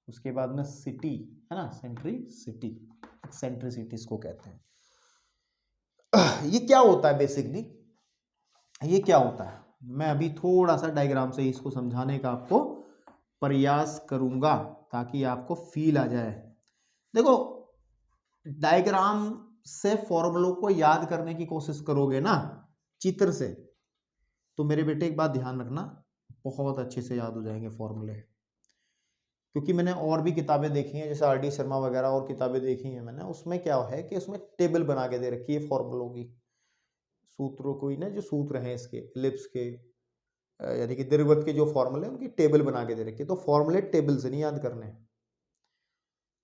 उसके बाद में सिटी, है ना, सेंट्रिसिटी, एक्सेंट्रिसिटी इसको कहते हैं। ये क्या होता है बेसिकली, ये क्या होता है, मैं अभी थोड़ा सा डायग्राम से इसको समझाने का आपको प्रयास करूंगा, ताकि आपको फील आ जाए। देखो, डायग्राम से फॉर्मूलों को याद करने की कोशिश करोगे ना, चित्र से, तो मेरे बेटे एक बात ध्यान रखना, बहुत अच्छे से याद हो जाएंगे फॉर्मूले। क्योंकि मैंने और भी किताबें देखी हैं, जैसे RD शर्मा वगैरह और किताबें देखी हैं मैंने, उसमें क्या है कि उसमें टेबल बना के दे रखी है फॉर्मूलों की, सूत्रों को ही ना, जो सूत्र हैं इसके एलिप्स के, यानी कि दीर्घवृत्त के जो फॉर्मूले उनकी टेबल बना के दे रखी है। तो फॉर्मूले टेबल से नहीं याद करने,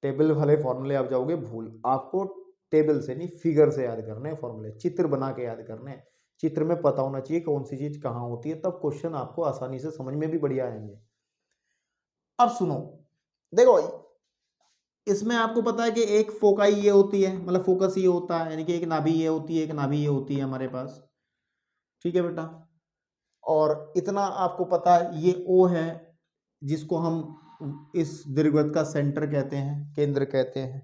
टेबल वाले फॉर्मूले आप जाओगे भूल, आपको टेबल से नहीं फिगर से याद करने हैं फॉर्मूले, चित्र बना के याद करने हैं। चित्र में पता होना चाहिए कौन सी चीज कहाँ होती है, तब क्वेश्चन आपको आसानी से समझ में भी बढ़िया आएंगे। अब सुनो, देखो, इसमें आपको पता है कि एक फोकाई ये होती है, मतलब फोकस ये होता है, यानी कि एक नाभि ये होती है, एक नाभि ये होती है हमारे पास, ठीक है बेटा। और इतना आपको पता है, ये O है, जिसको हम इस दीर्घवृत्त का सेंटर कहते हैं, केंद्र कहते हैं।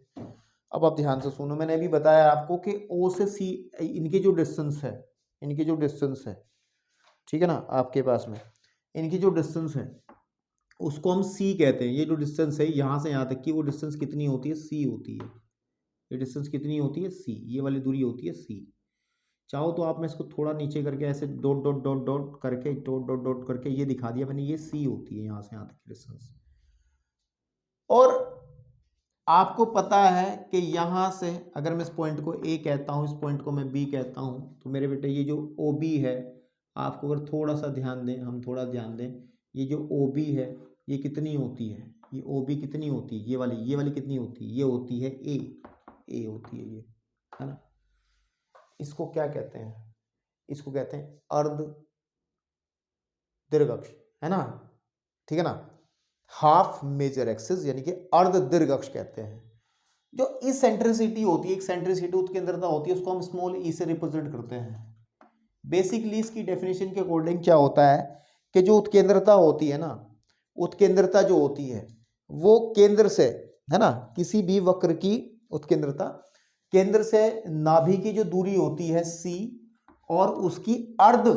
अब आप ध्यान से सुनो, मैंने अभी बताया आपको कि O से C इनकी जो डिस्टेंस है, इनकी जो डिस्टेंस है, ठीक है ना, आपके पास में इनकी जो डिस्टेंस है उसको हम C कहते हैं। ये जो डिस्टेंस है यहाँ से यहाँ तक की, वो डिस्टेंस कितनी होती है, C होती है। ये डिस्टेंस कितनी होती है, C, ये वाली दूरी होती है C। चाहो तो आप मैं इसको थोड़ा नीचे करके ऐसे डॉट डॉट डॉट डॉट करके, डॉट डॉट डॉट करके ये दिखा दिया मैंने, ये C होती है यहाँ से यहाँ तक की डिस्टेंस। और आपको पता है कि यहाँ से अगर मैं इस पॉइंट को A कहता हूँ, इस पॉइंट को मैं B कहता हूँ, तो मेरे बेटे ये जो OB है, आपको अगर थोड़ा सा ध्यान दें, हम थोड़ा ध्यान दें, ये जो OB है ये कितनी होती है, ये OB कितनी होती है, ये वाली कितनी होती है, ये होती है A होती है ये, है ना। इसको क्या कहते हैं, इसको कहते हैं अर्ध दीर्घ अक्ष, है ना, ठीक है ना, हाफ मेजर एक्सिस, यानी कि अर्ध दीर्घ अक्ष कहते हैं। जो इसेंट्रिसिटी होती है, एक सेंट्रिसिटी उत्केंद्रता होती है, उसको हम स्मॉल ई से रिप्रेजेंट करते हैं। बेसिकली इसकी डेफिनेशन के अकॉर्डिंग क्या होता है कि जो उत्केंद्रता होती है ना, उत्केंद्रता जो होती है वो केंद्र से, है ना, किसी भी वक्र की उत्केंद्रता केंद्र से नाभि की जो दूरी होती है c और उसकी अर्ध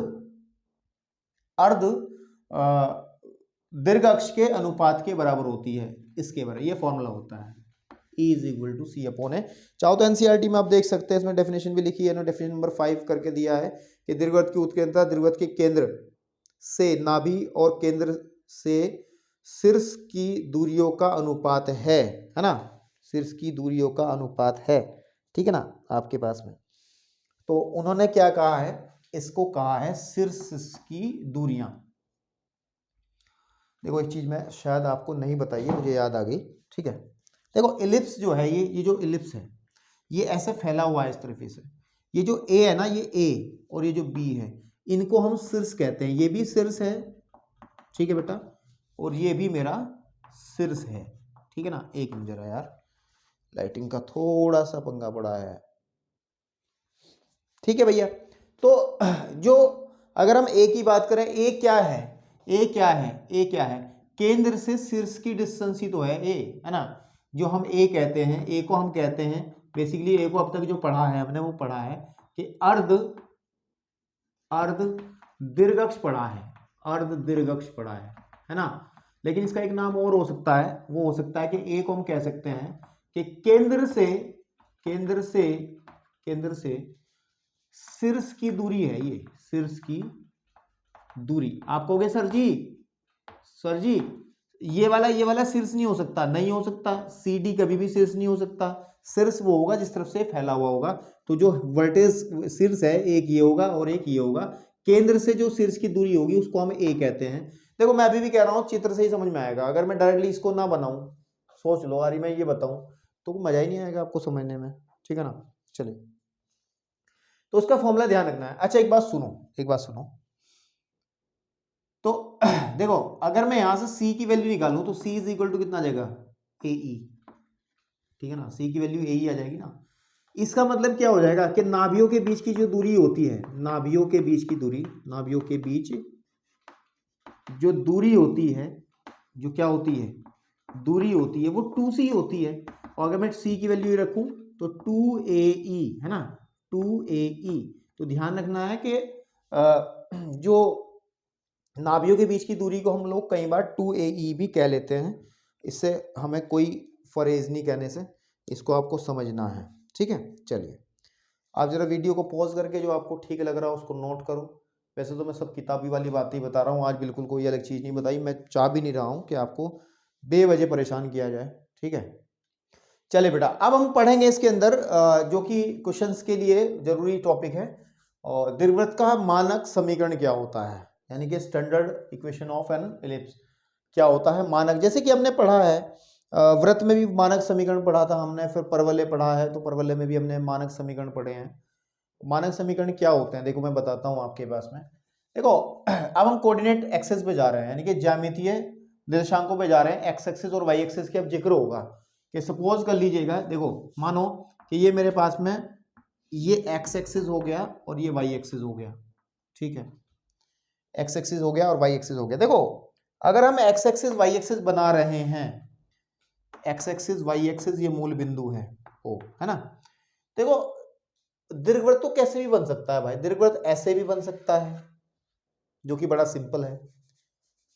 दीर्घ अक्ष के अनुपात के बराबर होती है, इसके बराबर ये फॉर्मूला होता है E is equal to C upon A. चाहो तो एनसीईआरटी में आप देख सकते हैं, इसमें डेफिनेशन भी लिखी है ना, डेफिनेशन नंबर 5 करके दिया है कि दीर्घवृत्त की उत्केंद्रता दीर्घवृत्त के केंद्र से नाभि और केंद्र से शीर्ष की दूरियों का अनुपात है ना, शीर्ष की दूरियों का अनुपात है, ठीक है ना आपके पास में। तो उन्होंने क्या कहा है, इसको कहा है शीर्ष की दूरियां। देखो एक चीज मैं शायद आपको नहीं बताई है, मुझे याद आ गई, ठीक है। देखो इलिप्स जो है, ये जो इलिप्स है ये ऐसे फैला हुआ है इस तरीके से, ये जो ए है ना, ये ए और ये जो बी है, इनको हम शीर्ष कहते हैं। ये भी शीर्ष है, ठीक है बेटा, और ये भी मेरा शीर्ष है, ठीक है ना। एक मिनट जरा यार, लाइटिंग का थोड़ा सा पंगा पड़ा है, ठीक है भैया। तो जो अगर हम ए की बात करें, ए क्या है, ए क्या है, ए क्या है, केंद्र से शीर्ष की डिस्टेंस ही तो है ए, है ना। जो हम ए कहते हैं, ए को हम कहते हैं बेसिकली, ए को अब तक जो पढ़ा है हमने वो पढ़ा है कि अर्ध दीर्घअक्ष पढ़ा है, अर्ध दीर्घअक्ष पढ़ा है ना। लेकिन इसका एक नाम और हो सकता है, वो हो सकता है कि ए को हम कह सकते हैं कि केंद्र से शीर्ष की दूरी है, ये शीर्ष की दूरी। आप कहोगे सर जी ये वाला शीर्ष नहीं हो सकता, नहीं हो सकता, सी डी कभी भी शीर्ष नहीं हो सकता। शीर्ष वो होगा जिस तरफ से फैला हुआ होगा। तो जो वर्टेज शीर्ष है, एक ये होगा और एक ये होगा। केंद्र से जो शीर्ष की दूरी होगी उसको हम ए कहते हैं। देखो मैं अभी भी कह रहा हूं, चित्र से ही समझ में आएगा। अगर मैं डायरेक्टली इसको ना बनाऊं, सोच लो अरे मैं ये बताऊं तो मजा ही नहीं आएगा आपको समझने में, ठीक है ना। चलिए, तो उसका फॉर्मूला ध्यान रखना है। अच्छा एक बात सुनो, तो देखो अगर मैं यहां से c की वैल्यू निकालूं तो c इज इक्वल टू कितना आ जाएगा, ए ई, ठीक है ना। c की वैल्यू ए ई आ जाएगी ना। इसका मतलब क्या हो जाएगा कि नाभियों के बीच की जो दूरी होती है, नाभियों के बीच की दूरी, नाभियों के बीच जो दूरी होती है, जो क्या होती है, दूरी होती है, वो 2c होती है। और अगर मैं c की वैल्यू रखूं तो 2ae, है ना, 2ae। तो ध्यान रखना है कि जो नाभियों के बीच की दूरी को हम लोग कई बार 2ae भी कह लेते हैं। इससे हमें कोई फरेज नहीं कहने से, इसको आपको समझना है, ठीक है। चलिए आप जरा वीडियो को पॉज करके जो आपको ठीक लग रहा है उसको नोट करो। वैसे तो मैं सब किताबी वाली बातें ही बता रहा हूँ, आज बिल्कुल कोई अलग चीज़ नहीं बताई। मैं चाह भी नहीं रहा हूँ कि आपको बेवजह परेशान किया जाए, ठीक है। चलिए बेटा, अब हम पढ़ेंगे इसके अंदर जो कि क्वेश्चंस के लिए जरूरी टॉपिक है, और दीर्घवृत्त का मानक समीकरण क्या होता है, यानी कि standard equation of an ellipse क्या होता है। मानक जैसे कि हमने पढ़ा है, वृत्त में भी मानक समीकरण पढ़ा था हमने, फिर परवलय पढ़ा है, तो परवलय में भी हमने मानक समीकरण पढ़े हैं। मानक समीकरण क्या होते हैं, देखो मैं बताता हूँ आपके पास में। देखो अब हम कोऑर्डिनेट एक्सेस पे जा रहे हैं, यानी कि ज्यामितीय निर्देशांकों पे जा रहे हैं। एक्स एक्सिस और वाई एक्सिस की अब जिक्र होगा कि सपोज कर लीजिएगा, देखो मानो कि ये मेरे पास में ये एक्स एक्सिस हो गया और ये वाई एक्सिस हो गया, ठीक है। एक्स एक्सिस हो गया और वाई एक्सिस हो गया। देखो अगर हम एक्स एक्सिस वाई एक्सिस बना रहे हैं, एक्स एक्सिस वाई एक्सिस ये मूल बिंदु है ओ, है ना। देखो दीर्घवृत्त तो कैसे भी बन सकता है भाई, दीर्घवृत्त ऐसे भी बन सकता है जो कि बड़ा सिंपल है,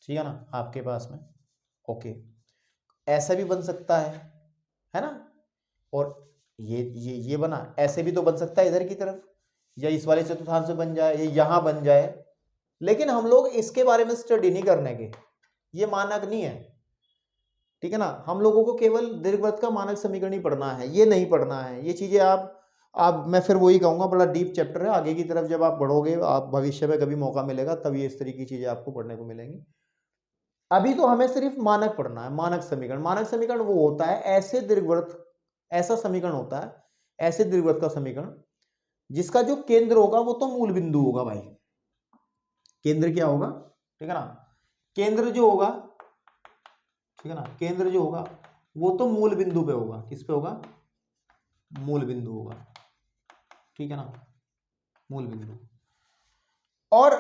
ठीक है ना आपके पास में, ओके। ऐसा भी बन सकता है ना। और ये बना, ऐसे भी तो बन सकता है इधर की तरफ, या इस वाले चतुर्थांश से बन जाए, या यहां बन जाए। लेकिन हम लोग इसके बारे में स्टडी नहीं करने के, ये मानक नहीं है, ठीक है ना। हम लोगों को केवल दीर्घवृत्त का मानक समीकरण ही पढ़ना है, ये नहीं पढ़ना है। ये चीजें आप मैं फिर वही कहूंगा, बड़ा डीप चैप्टर है। आगे की तरफ जब आप बढ़ोगे, आप भविष्य में कभी मौका मिलेगा तब ये इस तरह की चीजें आपको पढ़ने को मिलेंगी। अभी तो हमें सिर्फ मानक पढ़ना है, मानक समीकरण। मानक समीकरण वो होता है ऐसे दीर्घवृत्त, ऐसा समीकरण होता है, ऐसे दीर्घवृत्त का समीकरण जिसका जो केंद्र होगा वो तो मूल बिंदु होगा भाई। केंद्र क्या होगा, ठीक है ना, केंद्र जो होगा, ठीक है ना, केंद्र जो होगा वो तो मूल बिंदु पे होगा। किस पे होगा, मूल बिंदु होगा, ठीक है ना, मूल बिंदु। और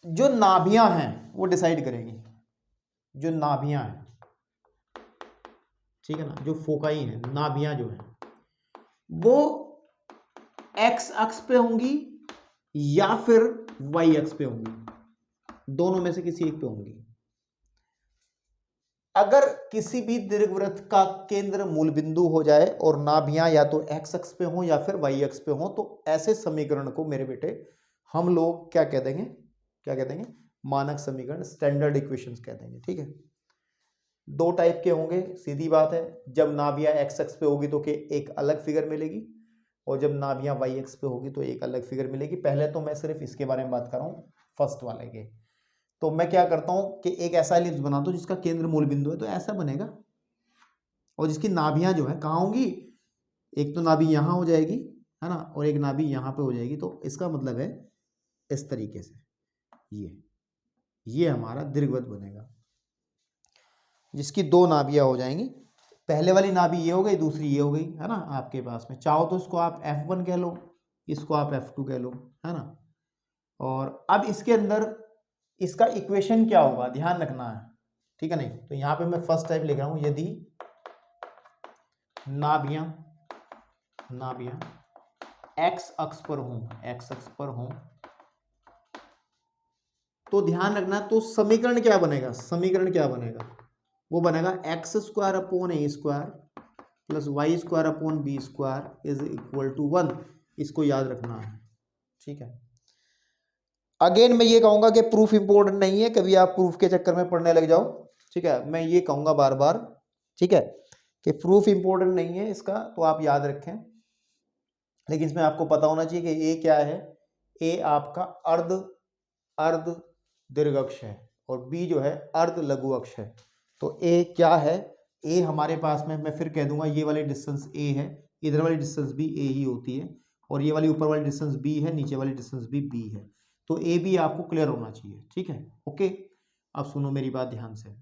जो नाभियां हैं वो डिसाइड करेंगी, जो नाभियां हैं, ठीक है ना, जो फोकाई हैं, नाभियां जो हैं वो एक्स अक्ष पे होंगी या फिर वाई अक्ष पे होंगी, दोनों में से किसी एक पे होंगी। अगर किसी भी दीर्घवृत्त का केंद्र मूल बिंदु हो जाए और नाभियां या तो एक्स अक्ष पे हो या फिर वाई अक्ष पे हो, तो ऐसे समीकरण को मेरे बेटे हम लोग क्या कह देंगे, क्या कह देंगे, मानक समीकरण, स्टैंडर्ड इक्वेशंस कह देंगे, ठीक है। दो टाइप के होंगे, सीधी बात है, जब नाभियां एक्स अक्ष पे होगी तो एक अलग फिगर मिलेगी और जब नाभियां वाई अक्ष पे होगी तो एक अलग फिगर मिलेगी। पहले तो मैं सिर्फ इसके बारे में बात कर रहा हूँ, फर्स्ट वाले के। तो मैं क्या करता हूं कि एक ऐसा एलिप्स बनाता हूं जिसका केंद्र मूल बिंदु है, तो ऐसा बनेगा, और जिसकी नाभियां जो है कहाँ होंगी, एक तो नाभि यहां हो जाएगी, है ना, और एक नाभि यहां पे हो जाएगी। तो इसका मतलब है इस तरीके से ये हमारा दीर्घवृत्त बनेगा जिसकी दो नाभियां हो जाएंगी। पहले वाली नाभि ये हो गई, दूसरी ये हो गई, है ना। आपके पास में चाहो तो इसको आप F1 कह लो, इसको आप F2 कह लो, है ना। और अब इसके अंदर इसका इक्वेशन क्या होगा ध्यान रखना है, ठीक है। नहीं तो यहां पे मैं फर्स्ट टाइप लिख रहा हूं, यदि नाभियां एक्स अक्ष पर हों, तो ध्यान रखना, तो समीकरण क्या बनेगा, वो बनेगा x square upon a square plus y square upon b square is equal to 1। इसको याद रखना है, ठीक है। अगेन मैं ये कहूंगा कि प्रूफ इंपॉर्टेंट नहीं है, कभी आप प्रूफ के चक्कर में पढ़ने लग जाओ, ठीक है। मैं ये कहूंगा बार बार, ठीक है, कि प्रूफ इंपॉर्टेंट नहीं है इसका, तो आप याद रखें। लेकिन इसमें आपको पता होना चाहिए कि ए क्या है, ए आपका अर्ध दीर्घ अक्ष है और बी जो है अर्ध लघु अक्ष है। तो ए क्या है, ए हमारे पास में, मैं फिर कह दूंगा, ये वाली डिस्टेंस ए है, इधर वाली डिस्टेंस भी ए ही होती है, और ये वाली ऊपर वाली डिस्टेंस बी है, नीचे वाली डिस्टेंस भी बी है। तो ए बी आपको क्लियर होना चाहिए, ठीक है, ओके। अब सुनो मेरी बात ध्यान से,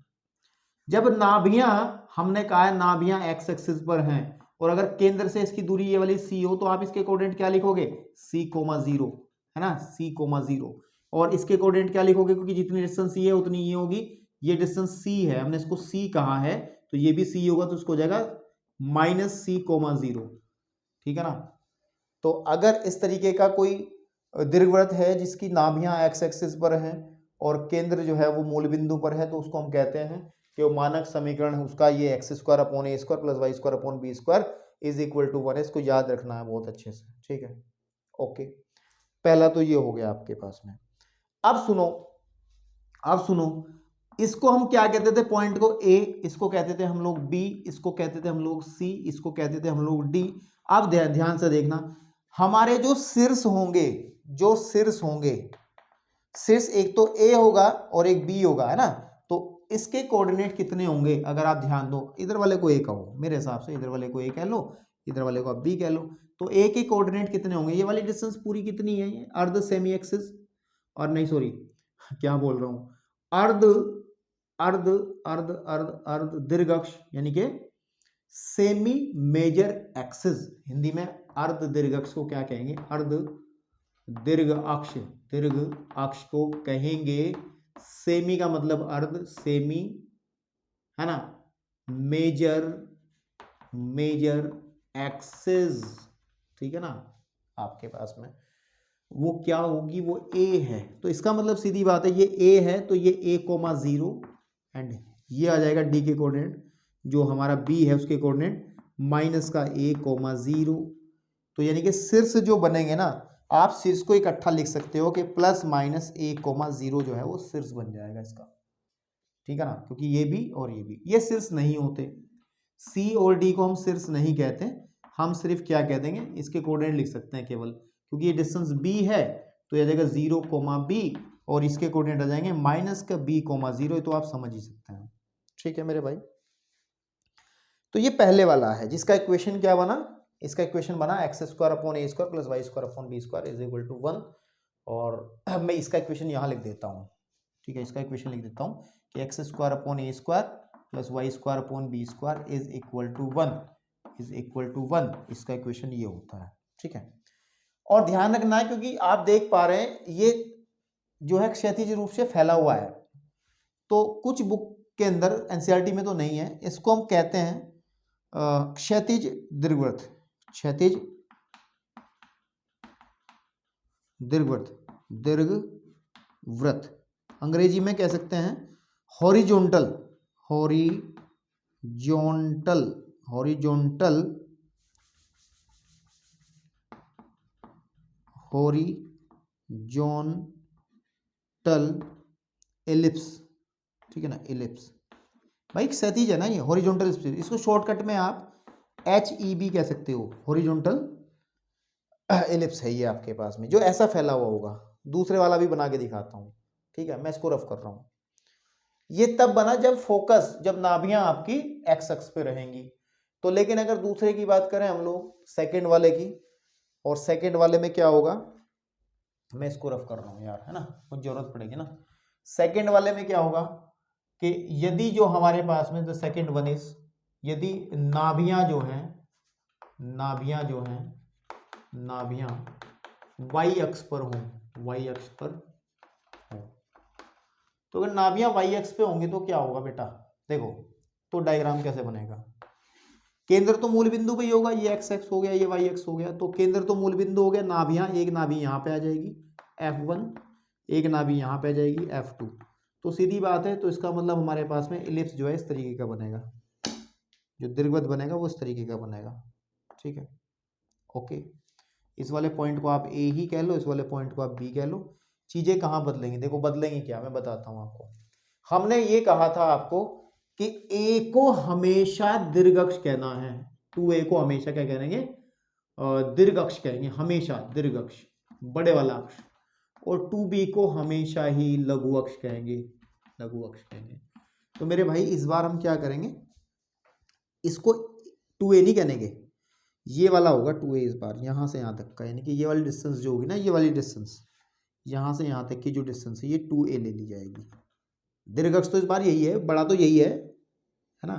जब नाभियां, हमने कहा है नाभियां एक्स एक्सिस पर हैं, और अगर केंद्र से इसकी दूरी ये वाली सी हो, तो आप इसके कोऑर्डिनेट क्या लिखोगे, C,0, है ना, C,0। और इसके कोऑर्डिनेट क्या लिखोगे, क्योंकि जितनी डिस्टेंस ये है उतनी ये होगी, ये डिस्टेंस C है, हमने इसको C कहा है, तो ये भी C होगा, तो उसको हो जाएगा -C,0, ठीक है ना। तो अगर इस तरीके का कोई दीर्घवृत्त है जिसकी नाभियां एक्स एक्सिस पर हैं और केंद्र जो है वो मूल बिंदु पर है, तो उसको हम कहते हैं कि वो मानक समीकरण है उसका ये x square upon a square plus y square upon b square is equal to 1। इसको याद रखना है बहुत अच्छे से, ठीक है, ओके। पहला तो ये हो गया आपके पास में। अब सुनो, इसको हम क्या कहते थे, पॉइंट को ए, इसको कहते थे हम लोग बी, इसको कहते थे हम लोग सी, इसको कहते थे हम लोग डी। अब ध्यान से देखना, हमारे जो शीर्ष होंगे, शीर्ष एक तो ए होगा और एक बी होगा, है ना। तो इसके कोऑर्डिनेट कितने होंगे, अगर आप ध्यान दो, इधर वाले को ए कहो, मेरे हिसाब से इधर वाले को ए कह लो, इधर वाले को आप बी कह लो। तो ए के कोऑर्डिनेट कितने होंगे, ये वाली डिस्टेंस पूरी कितनी है, ये अर्ध सेमी एक्सिस, और नहीं सॉरी क्या बोल रहा हूं, अर्ध दीर्घ अक्ष, यानी कि सेमी मेजर एक्सिस। हिंदी में अर्ध दीर्घ अक्ष को क्या कहेंगे, अर्ध दीर्घ अक्ष को कहेंगे। सेमी का मतलब अर्ध, सेमी, है ना, मेजर एक्सिस, ठीक है ना। आपके पास में वो क्या होगी, वो ए है, तो इसका मतलब सीधी बात है, ये ए है तो ये A,0 एंड ये आ जाएगा डी के कोऑर्डिनेट, जो हमारा बी है उसके कोऑर्डिनेट माइनस का A,0। तो यानी कि शीर्ष जो बनेंगे ना, आप शीर्ष को इकट्ठा लिख सकते हो कि प्लस माइनस A,0 जो है वो शीर्ष बन जाएगा इसका, ठीक है ना, क्योंकि ये भी और ये भी ये शीर्ष नहीं होते। सी और डी को हम शीर्ष नहीं कहते, हम सिर्फ क्या कह देंगे, इसके कोऑर्डिनेट लिख सकते हैं केवल, क्योंकि ये डिस्टेंस b है तो ये जाएगा 0,b, और इसके कोऑर्डिनेट आ जाएंगे माइनस का B,0। तो आप समझ ही सकते हैं, ठीक है मेरे भाई। तो ये पहले वाला है जिसका इक्वेशन क्या बना, इसका इक्वेशन बना x square upon a square plus y square upon b square is equal to 1। और मैं इसका इक्वेशन यहाँ लिख देता हूँ, ठीक है, इसका इक्वेशन लिख देता हूँ कि x square upon a square plus y square upon b square is equal to 1। Is equal to 1, इसका इक्वेशन ये होता है, ठीक है। और ध्यान रखना है क्योंकि आप देख पा रहे हैं ये जो है क्षैतिज रूप से फैला हुआ है, तो कुछ बुक के अंदर एनसीईआरटी में तो नहीं है, इसको हम कहते हैं क्षैतिज दीर्घवृत्त, क्षैतिज दीर्घवृत्त, अंग्रेजी में कह सकते हैं हॉरिजॉन्टल, एलिप्स, ठीक है ना, एलिप्स। भाई क्षैतिज है ना ये, हॉरिजॉन्टल, इसको शॉर्टकट में आप HEB कह सकते हो, हॉरिजॉन्टल एलिप्स है ये आपके पास में, जो ऐसा फैला हुआ होगा। दूसरे वाला भी बना के दिखाता हूँ, ठीक है, मैं इसको रफ कर रहा हूँ। ये तब बना जब फोकस, जब नाभियां आपकी एक्स अक्ष पे रहेंगी। तो लेकिन अगर दूसरे की बात करें हम लोग सेकंड वाले की, और सेकंड वाले में क्या होगा, मैं इसको रफ कर रहा हूँ यार, है ना, कुछ जरूरत पड़ेगी ना। सेकंड वाले में क्या होगा कि यदि जो हमारे पास में द सेकंड वन इज, यदि नाभियां जो हैं वाई अक्ष पर हो, तो अगर नाभियां वाई अक्ष पे होंगी तो क्या होगा बेटा, देखो तो डायग्राम कैसे बनेगा। केंद्र तो मूल बिंदु पे ही होगा, ये एक्स एक्स हो गया, ये वाई एक्स हो गया, तो केंद्र तो मूल बिंदु हो गया, नाभियां, एक नाभि यहाँ पे आ जाएगी F1, एक नाभि यहाँ पे आ जाएगी F2, तो सीधी बात है, तो इसका मतलब हमारे पास में इलिप्स जो है इस तरीके का बनेगा, जो दीर्घवृत्त बनेगा वो इस तरीके का बनेगा, ठीक है, ओके। इस वाले पॉइंट को आप ए ही कह लो, इस वाले पॉइंट को आप बी कह लो। चीजें कहाँ बदलेंगी, देखो बदलेंगी क्या, मैं बताता हूँ आपको। हमने ये कहा था आपको कि ए को हमेशा दीर्घ अक्ष कहना है, 2A को हमेशा क्या कहेंगे, दीर्घ अक्ष कहेंगे, हमेशा दीर्घ अक्ष, बड़े वाला अक्ष, और 2B को हमेशा ही लघु अक्ष कहेंगे, तो मेरे भाई इस बार हम क्या करेंगे, इसको 2A नहीं कहेंगे, ये वाला होगा 2A इस बार, यहां से यहां तक का, यानी कि ये वाली डिस्टेंस जो होगी ना, ये वाली डिस्टेंस यहां से यहां तक की जो डिस्टेंस है ये 2A ले ली जाएगी। दीर्घ अक्ष तो इस बार यही है, बड़ा तो यही है ना।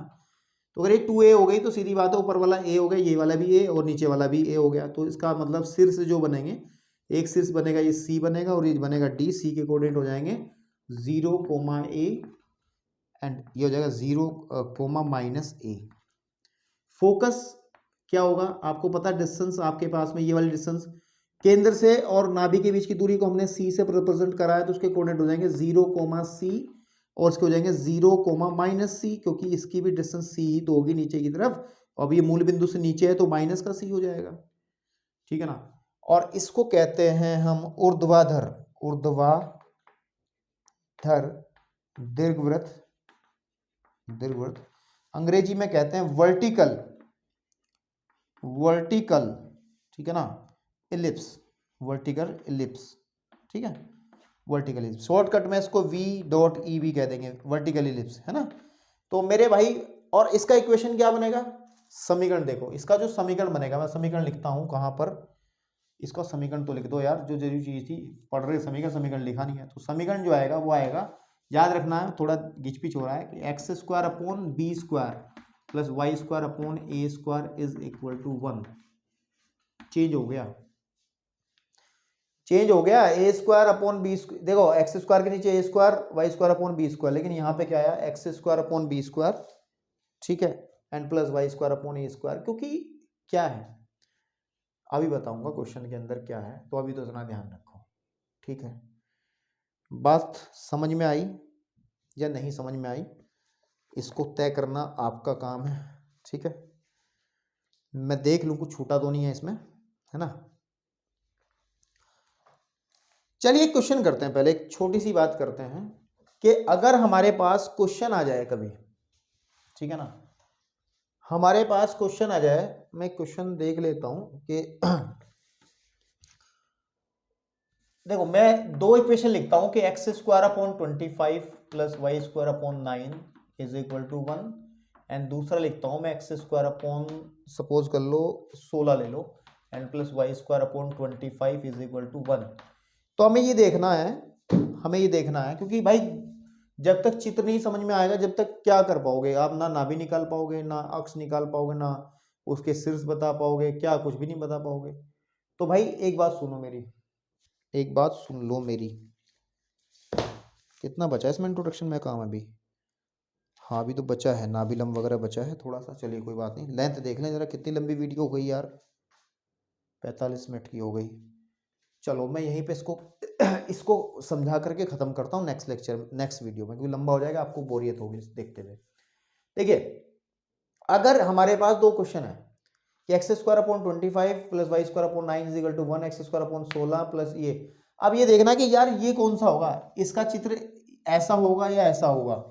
तो अगर ये 2A हो गई तो सीधी बात है, ऊपर वाला A हो गया, ये वाला भी A और नीचे वाला भी A हो गया, तो इसका मतलब शीर्ष जो बनेंगे, एक शीर्ष बनेगा ये C बनेगा, और ये बनेगा D, C के कोऑर्डिनेट हो जाएंगे 0,A एंड ये हो जाएगा 0,-A। फोकस क्या होगा, आपको पता है डिस्टेंस आपके पास में, ये वाली डिस्टेंस केंद्र से और नाभि के बीच की दूरी को हमने C से रिप्रेजेंट कराया, तो उसके कोऑर्डिनेट हो जाएंगे 0,C, और इसके हो जाएंगे 0,-C, क्योंकि इसकी भी डिस्टेंस C ही तो होगी नीचे की तरफ, अब ये मूल बिंदु से नीचे है तो माइनस का C हो जाएगा, ठीक है ना। और इसको कहते हैं हम ऊर्ध्वाधर दीर्घवृत्त, अंग्रेजी में कहते हैं वर्टिकल, ठीक है ना, इलिप्स, ठीक है, वर्टिकल इलिप्स, शॉर्टकट में इसको V.EB कह देंगे, वर्टिकल इलिप्स, है ना। तो मेरे भाई, और इसका इक्वेशन क्या बनेगा, समीकरण देखो, इसका जो समीकरण बनेगा, मैं समीकरण लिखता हूं कहां पर, इसका समीकरण तो लिख दो यार, जो जरूरी चीज थी, पढ़ रहे समीकरण लिखा नहीं है, तो समीकरण जो आएगा वो आएगा, याद रखना है, थोड़ा घिचपिच हो रहा है, कि x² / b² + y² / a² is equal to 1। Change हो गया, a² / b², देखो x² के नीचे a² y² / b², लेकिन यहाँ पे क्या आया, x² / b², ठीक है, एंड प्लस y² / a², क्योंकि क्या है अभी बताऊंगा क्वेश्चन के अंदर क्या है, तो अभी तो इतना ध्यान रखो, ठीक है। बात समझ में आई या नहीं समझ में आई, इसको तय करना आपका काम है, ठीक है। मैं देख लूं कुछ छूटा तो नहीं है इसमें, है ना। चलिए क्वेश्चन करते हैं, पहले एक छोटी सी बात करते हैं कि अगर हमारे पास क्वेश्चन आ जाए कभी, ठीक है ना, हमारे पास क्वेश्चन आ जाए, मैं क्वेश्चन देख लेता हूं कि देखो मैं दो इक्वेशन लिखता हूं कि x² / 25 + y² / 9 is equal to 1, and दूसरा लिखता हूं मैं x² / सपोज कर लो 16 ले लो, and plus y² / 25 is equal to 1। तो हमें ये देखना है, क्योंकि भाई जब तक चित्र नहीं समझ में आएगा, जब तक क्या कर पाओगे आप, ना नाभि निकाल पाओगे, ना अक्ष निकाल पाओगे, ना उसके शीर्ष बता पाओगे क्या? कुछ भी नहीं बता पाओगे। तो भाई एक बात सुनो मेरी, एक बात सुन लो मेरी। कितना बचा है इसमें इंट्रोडक्शन में काम अभी? हाँ अभी तो बचा है, नाभिलम वगैरह बचा है थोड़ा सा। चलिए कोई बात नहीं, लेंथ देख लें जरा, कितनी लंबी वीडियो हो गई यार, 45 मिनट की हो गई। चलो मैं यहीं पे इसको इसको समझा करके ख़त्म करता हूँ नेक्स्ट लेक्चर, नेक्स्ट वीडियो में, क्योंकि लंबा हो जाएगा, आपको बोरियत होगी देखते हुए। देखिए अगर हमारे पास दो क्वेश्चन है कि x square upon 25 plus y square upon 9 is equal to 1, x square upon 16 plus ये, अब ये देखना कि यार ये कौन सा होगा, इसका चित्र ऐसा होगा या ऐसा होगा,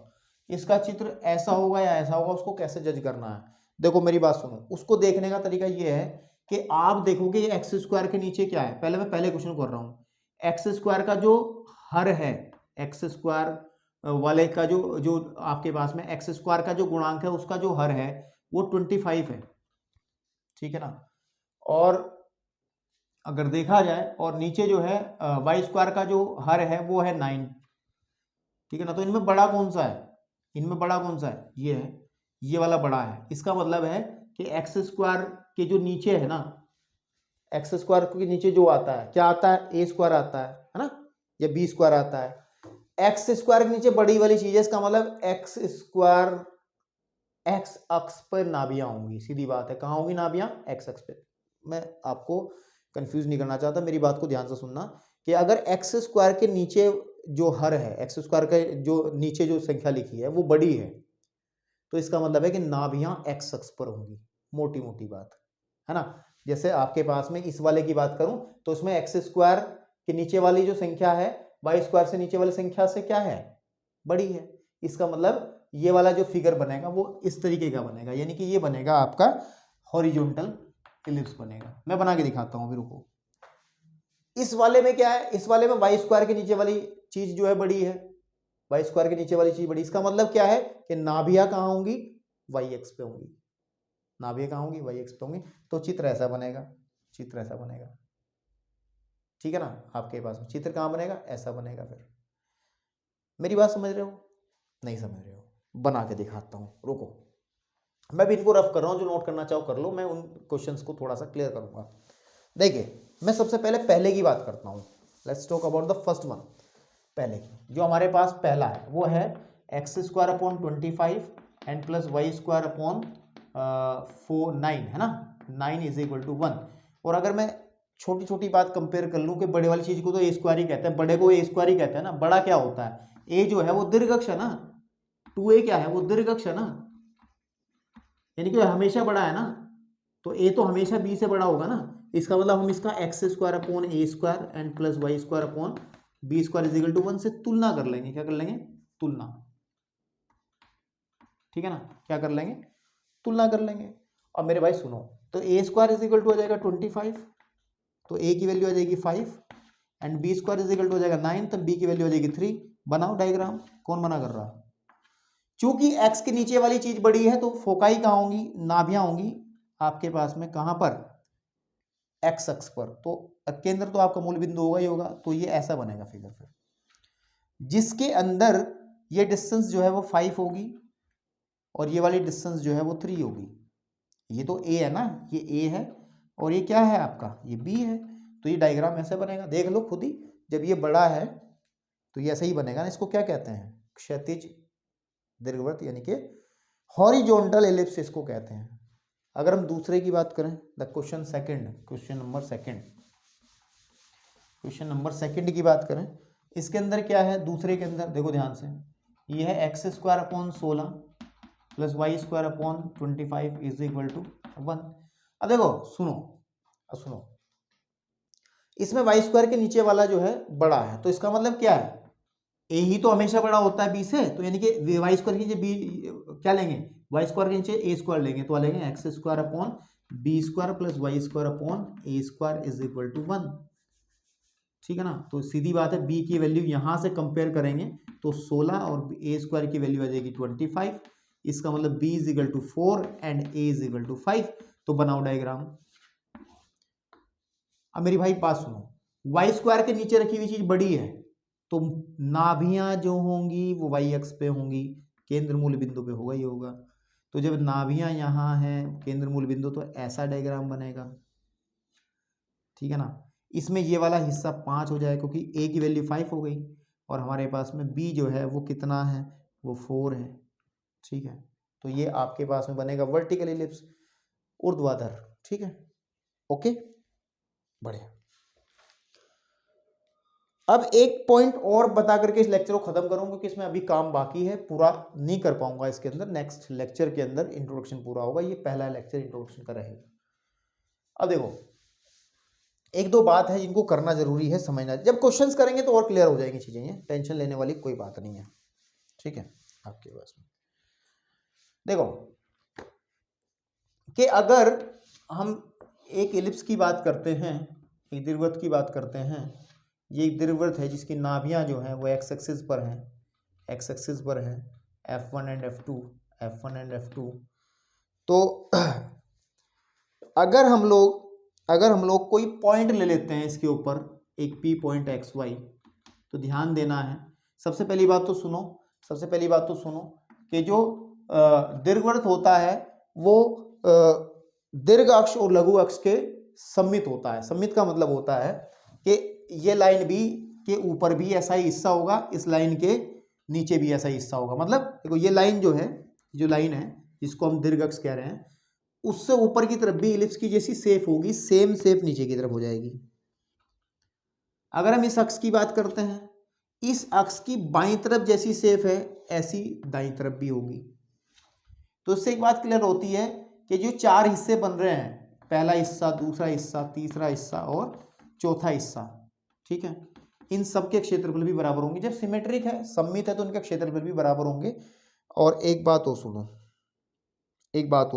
इसका चित्र ऐसा होगा या ऐसा होगा, उसको कैसे जज करना है। देखो मेरी बात सुनो, उसको देखने का तरीका ये है कि आप देखोगे ये एक्स स्क्वायर के नीचे क्या है। पहले मैं पहले क्वेश्चन कर रहा हूँ, एक्स स्क्वायर का जो हर है, एक्स स्क्वायर वाले का जो जो आपके पास में एक्स स्क्वायर का जो गुणांक है उसका जो हर है वो 25 है, ठीक है ना। और अगर देखा जाए और नीचे जो है वाई स्क्वायर का जो हर है वो है 9, ठीक है ना। तो इनमें बड़ा कौन सा है, इनमें बड़ा कौन सा है, ये है, ये वाला बड़ा है। इसका मतलब है कि एक्स स्क्वायर के जो नीचे है ना, एक्स स्क्वायर के नीचे जो आता है क्या आता है, ए स्क्वायर आता है ना, या बी स्क्वायर आता है। एक्स स्क्वायर के नीचे बड़ी वाली चीज है, इसका मतलब एक्स स्क्वायर एक्स अक्ष पर नाभियां होंगी, सीधी बात है। कहाँ होंगी नाभियां, एक्स अक्ष पे। मैं आपको कंफ्यूज नहीं करना चाहता, मेरी बात को ध्यान से सुनना कि अगर एक्स स्क्वायर के नीचे जो हर है, एक्स स्क्वायर के जो नीचे जो संख्या लिखी है वो बड़ी है, तो इसका मतलब है कि नाभियां एक्स अक्ष पर होंगी, मोटी मोटी बात है ना। जैसे आपके पास में इस वाले की बात करूं तो उसमें एक्स स्क्वायर के नीचे वाली जो संख्या है वाई स्क्वायर से नीचे वाली संख्या से क्या है, बड़ी है। इसका मतलब ये वाला जो फिगर बनेगा वो इस तरीके का बनेगा, यानी कि ये बनेगा आपका हॉरिजॉन्टल इलिप्स बनेगा। मैं बना के दिखाता हूं, अभी रुको। इस वाले में क्या है, इस वाले में वाई स्क्वायर के नीचे वाली चीज जो है बड़ी है, वाई स्क्वायर के नीचे वाली चीज बड़ी। इसका मतलब क्या है कि नाभियां कहां होंगी, वाई एक्स पे होंगी, नाभियां कहां होंगी, वाई एक्स पे होंगी। तो चित्र ऐसा बनेगा, चित्र ऐसा बनेगा, ठीक है ना। आपके पास में चित्र कहां बनेगा, ऐसा बनेगा। फिर मेरी बात समझ रहे हो, नहीं समझ रहे हो, बना के दिखाता हूं, रुको। मैं भी इनको रफ कर रहा हूं, जो नोट करना चाहो कर लो, मैं उन क्वेश्चंस को थोड़ा सा क्लियर करूंगा। देखिए मैं सबसे पहले की बात करता हूं, let's talk about the first one. पहले की जो हमारे पास पहला है वो है x square upon 25 and plus y square upon 9 है ना, 9 इज इक्वल टू 1। और अगर मैं छोटी छोटी बात कंपेयर कर लूं कि बड़े वाली चीज को तो ए स्क्वायर ही कहते हैं, बड़े को ए स्क्वायर ही कहते हैं ना। बड़ा क्या होता है, ए जो है वो दीर्घ अक्ष है ना, 2a क्या है, वो दीर्घ अक्ष है ना, यानी कि हमेशा बड़ा है ना। तो ए तो हमेशा बी से बड़ा होगा ना। इसका मतलब हम इसका x square upon a square and plus y square upon b square is equal to 1 से तुलना कर लेंगे। क्या कर लेंगे, तुलना, ठीक है ना। क्या कर लेंगे, तुलना कर लेंगे। और मेरे भाई सुनो, तो ए स्क्वायर इज इक्वल टू हो जाएगा 25, तो ए की वैल्यू आ जाएगी 5 and b square is equal to हो जाएगा 9, तो बी की वैल्यू आ जाएगी 3। बनाओ डायग्राम, कौन मना कर रहा है। चूंकि एक्स के नीचे वाली चीज बड़ी है तो फोकाई कहाँ होंगी, नाभियां होंगी आपके पास में, कहां पर, एक्स अक्ष पर। तो केंद्र तो आपका मूल बिंदु होगा ही होगा, तो ये ऐसा बनेगा फिगर। फिर जिसके अंदर ये डिस्टेंस जो है वो 5 होगी और ये वाली डिस्टेंस जो है वो 3 होगी। ये तो ए है ना, ये ए है और ये क्या है आपका, ये बी है। तो ये डायग्राम ऐसे बनेगा, देख लो खुद ही। जब ये बड़ा है तो ये ऐसे ही बनेगा ना। इसको क्या कहते हैं, क्षैतिज दीर्घवृत्त, यानी कि हॉरिजॉन्टल एलिप्स इसको कहते हैं। अगर हम दूसरे की बात करें, the question second, question number second की बात करें, इसके अंदर क्या है, दूसरे के अंदर देखो ध्यान से, ये है x square upon 16 plus y square upon 25 is equal to 1। अब देखो सुनो, इसमें वाई स्क्वायर के नीचे वाला जो है बड़ा है, तो इसका मतलब क्या है, ए ही तो हमेशा बड़ा होता है बी से। तो यानी कि वाई स्क्वायर के नीचे बी क्या लेंगे, वाई स्क्वायर के नीचे ए स्क्वायर लेंगे, तो लेंगे x square upon b square plus y square upon a square is equal to 1, ठीक है ना। तो सीधी बात है, बी की वैल्यू यहां से कंपेयर करेंगे तो 16 और ए स्क्वायर की वैल्यू आ जाएगी 25। इसका मतलब b is equal to 4 and a is equal to 5। तो बनाओ डायग्राम। अब मेरी भाई बात सुनो, वाई स्क्वायर के नीचे रखी हुई चीज बड़ी है तो नाभियां जो होंगी वो वाई एक्स पे होंगी, केंद्र मूल बिंदु पे होगा ही होगा। तो जब नाभियां यहाँ हैं, केंद्र मूल बिंदु, तो ऐसा डायग्राम बनेगा, ठीक है ना। इसमें ये वाला हिस्सा 5 हो जाए क्योंकि ए की वैल्यू 5 हो गई, और हमारे पास में बी जो है वो कितना है, वो 4 है, ठीक है। तो ये आपके पास में बनेगा वर्टिकल इलिप्स, ऊर्ध्वाधर, ठीक है, ओके, बढ़िया। अब एक पॉइंट और बता करके इस लेक्चर को खत्म करूंगा क्योंकि इसमें अभी काम बाकी है, पूरा नहीं कर पाऊंगा इसके अंदर, नेक्स्ट लेक्चर के अंदर इंट्रोडक्शन पूरा होगा, ये पहला लेक्चर इंट्रोडक्शन का रहेगा। अब देखो एक दो बात है जिनको करना जरूरी है, समझना, जब क्वेश्चंस करेंगे तो और क्लियर हो जाएंगी चीजें, ये टेंशन लेने वाली कोई बात नहीं है, ठीक है। आपके पास में देखो कि अगर हम एक एलिप्स की बात करते हैं, एक दीर्घवृत्त की बात करते हैं, ये एक दीर्घवृत्त है जिसकी नाभियां जो हैं वो एक्स एक्सिस पर हैं, एक्स एक्सिस पर है, F1 and F2, F1 and F2। तो अगर हम लोग कोई पॉइंट ले लेते हैं इसके ऊपर, एक P पॉइंट XY, तो ध्यान देना है, सबसे पहली बात तो सुनो कि जो दीर्घवृत्त होता है वो दीर्घ अक्ष और लघु अक्ष के सममित होता है। सममित का मतलब होता है कि ये लाइन भी के ऊपर भी ऐसा ही हिस्सा होगा, इस लाइन के नीचे भी ऐसा ही हिस्सा होगा। मतलब देखो ये लाइन जो है, जो लाइन है जिसको हम दीर्घ अक्ष कह रहे हैं, उससे ऊपर की तरफ भी इलिप्स की जैसी शेप होगी, सेम शेप नीचे की तरफ हो जाएगी। अगर हम इस अक्ष की बात करते हैं, इस अक्ष की बाईं तरफ जैसी शेप है, ऐसी दाईं तरफ भी होगी। तो इससे एक बात क्लियर होती है कि जो 4 हिस्से बन रहे हैं, पहला हिस्सा, दूसरा हिस्सा, तीसरा हिस्सा और चौथा हिस्सा, ठीक है, इन सब के क्षेत्रफल भी बराबर होंगे। जब सिमेट्रिक है, सममित है, तो इनके क्षेत्रफल भी बराबर होंगे। और एक बात और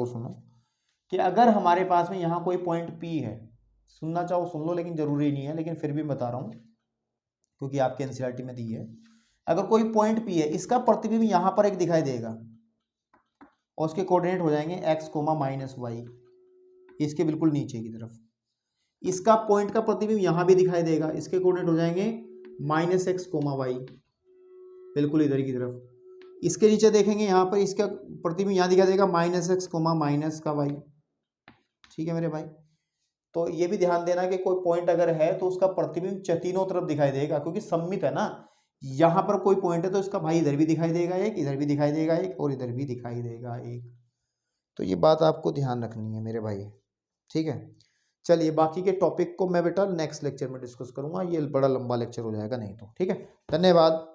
सुनो कि अगर हमारे पास में यहाँ कोई पॉइंट P है, सुनना चाहो सुन लो, लेकिन जरूरी नहीं है, लेकिन फिर भी बता रहा हूँ क्योंकि आपके एनसीईआरटी में दी है। अगर कोई पॉइंट P है, इसका प्रतिबिंब यहाँ पर एक दिखाई देगा और उसके कोऑर्डिनेट हो जाएंगे x, -y, इसके बिल्कुल नीचे की तरफ। इसका पॉइंट का प्रतिबिंब यहाँ भी दिखाई देगा, इसके कोऑर्डिनेट हो जाएंगे -x, y, बिल्कुल इधर की तरफ। इसके नीचे देखेंगे यहाँ पर इसका प्रतिबिंब यहाँ दिखाई देगा -x, -y, ठीक है मेरे भाई। तो ये भी ध्यान देना कि कोई पॉइंट अगर है तो उसका प्रतिबिंब तीनों तरफ दिखाई देगा, क्योंकि सममित है ना। यहाँ पर कोई पॉइंट है तो इसका भाई इधर भी दिखाई देगा एक, इधर भी दिखाई देगा एक, और इधर भी दिखाई देगा एक। तो ये बात आपको ध्यान रखनी है मेरे भाई, ठीक है। चलिए बाकी के टॉपिक को मैं बेटा नेक्स्ट लेक्चर में डिस्कस करूंगा, ये बड़ा लंबा लेक्चर हो जाएगा नहीं तो, ठीक है। धन्यवाद।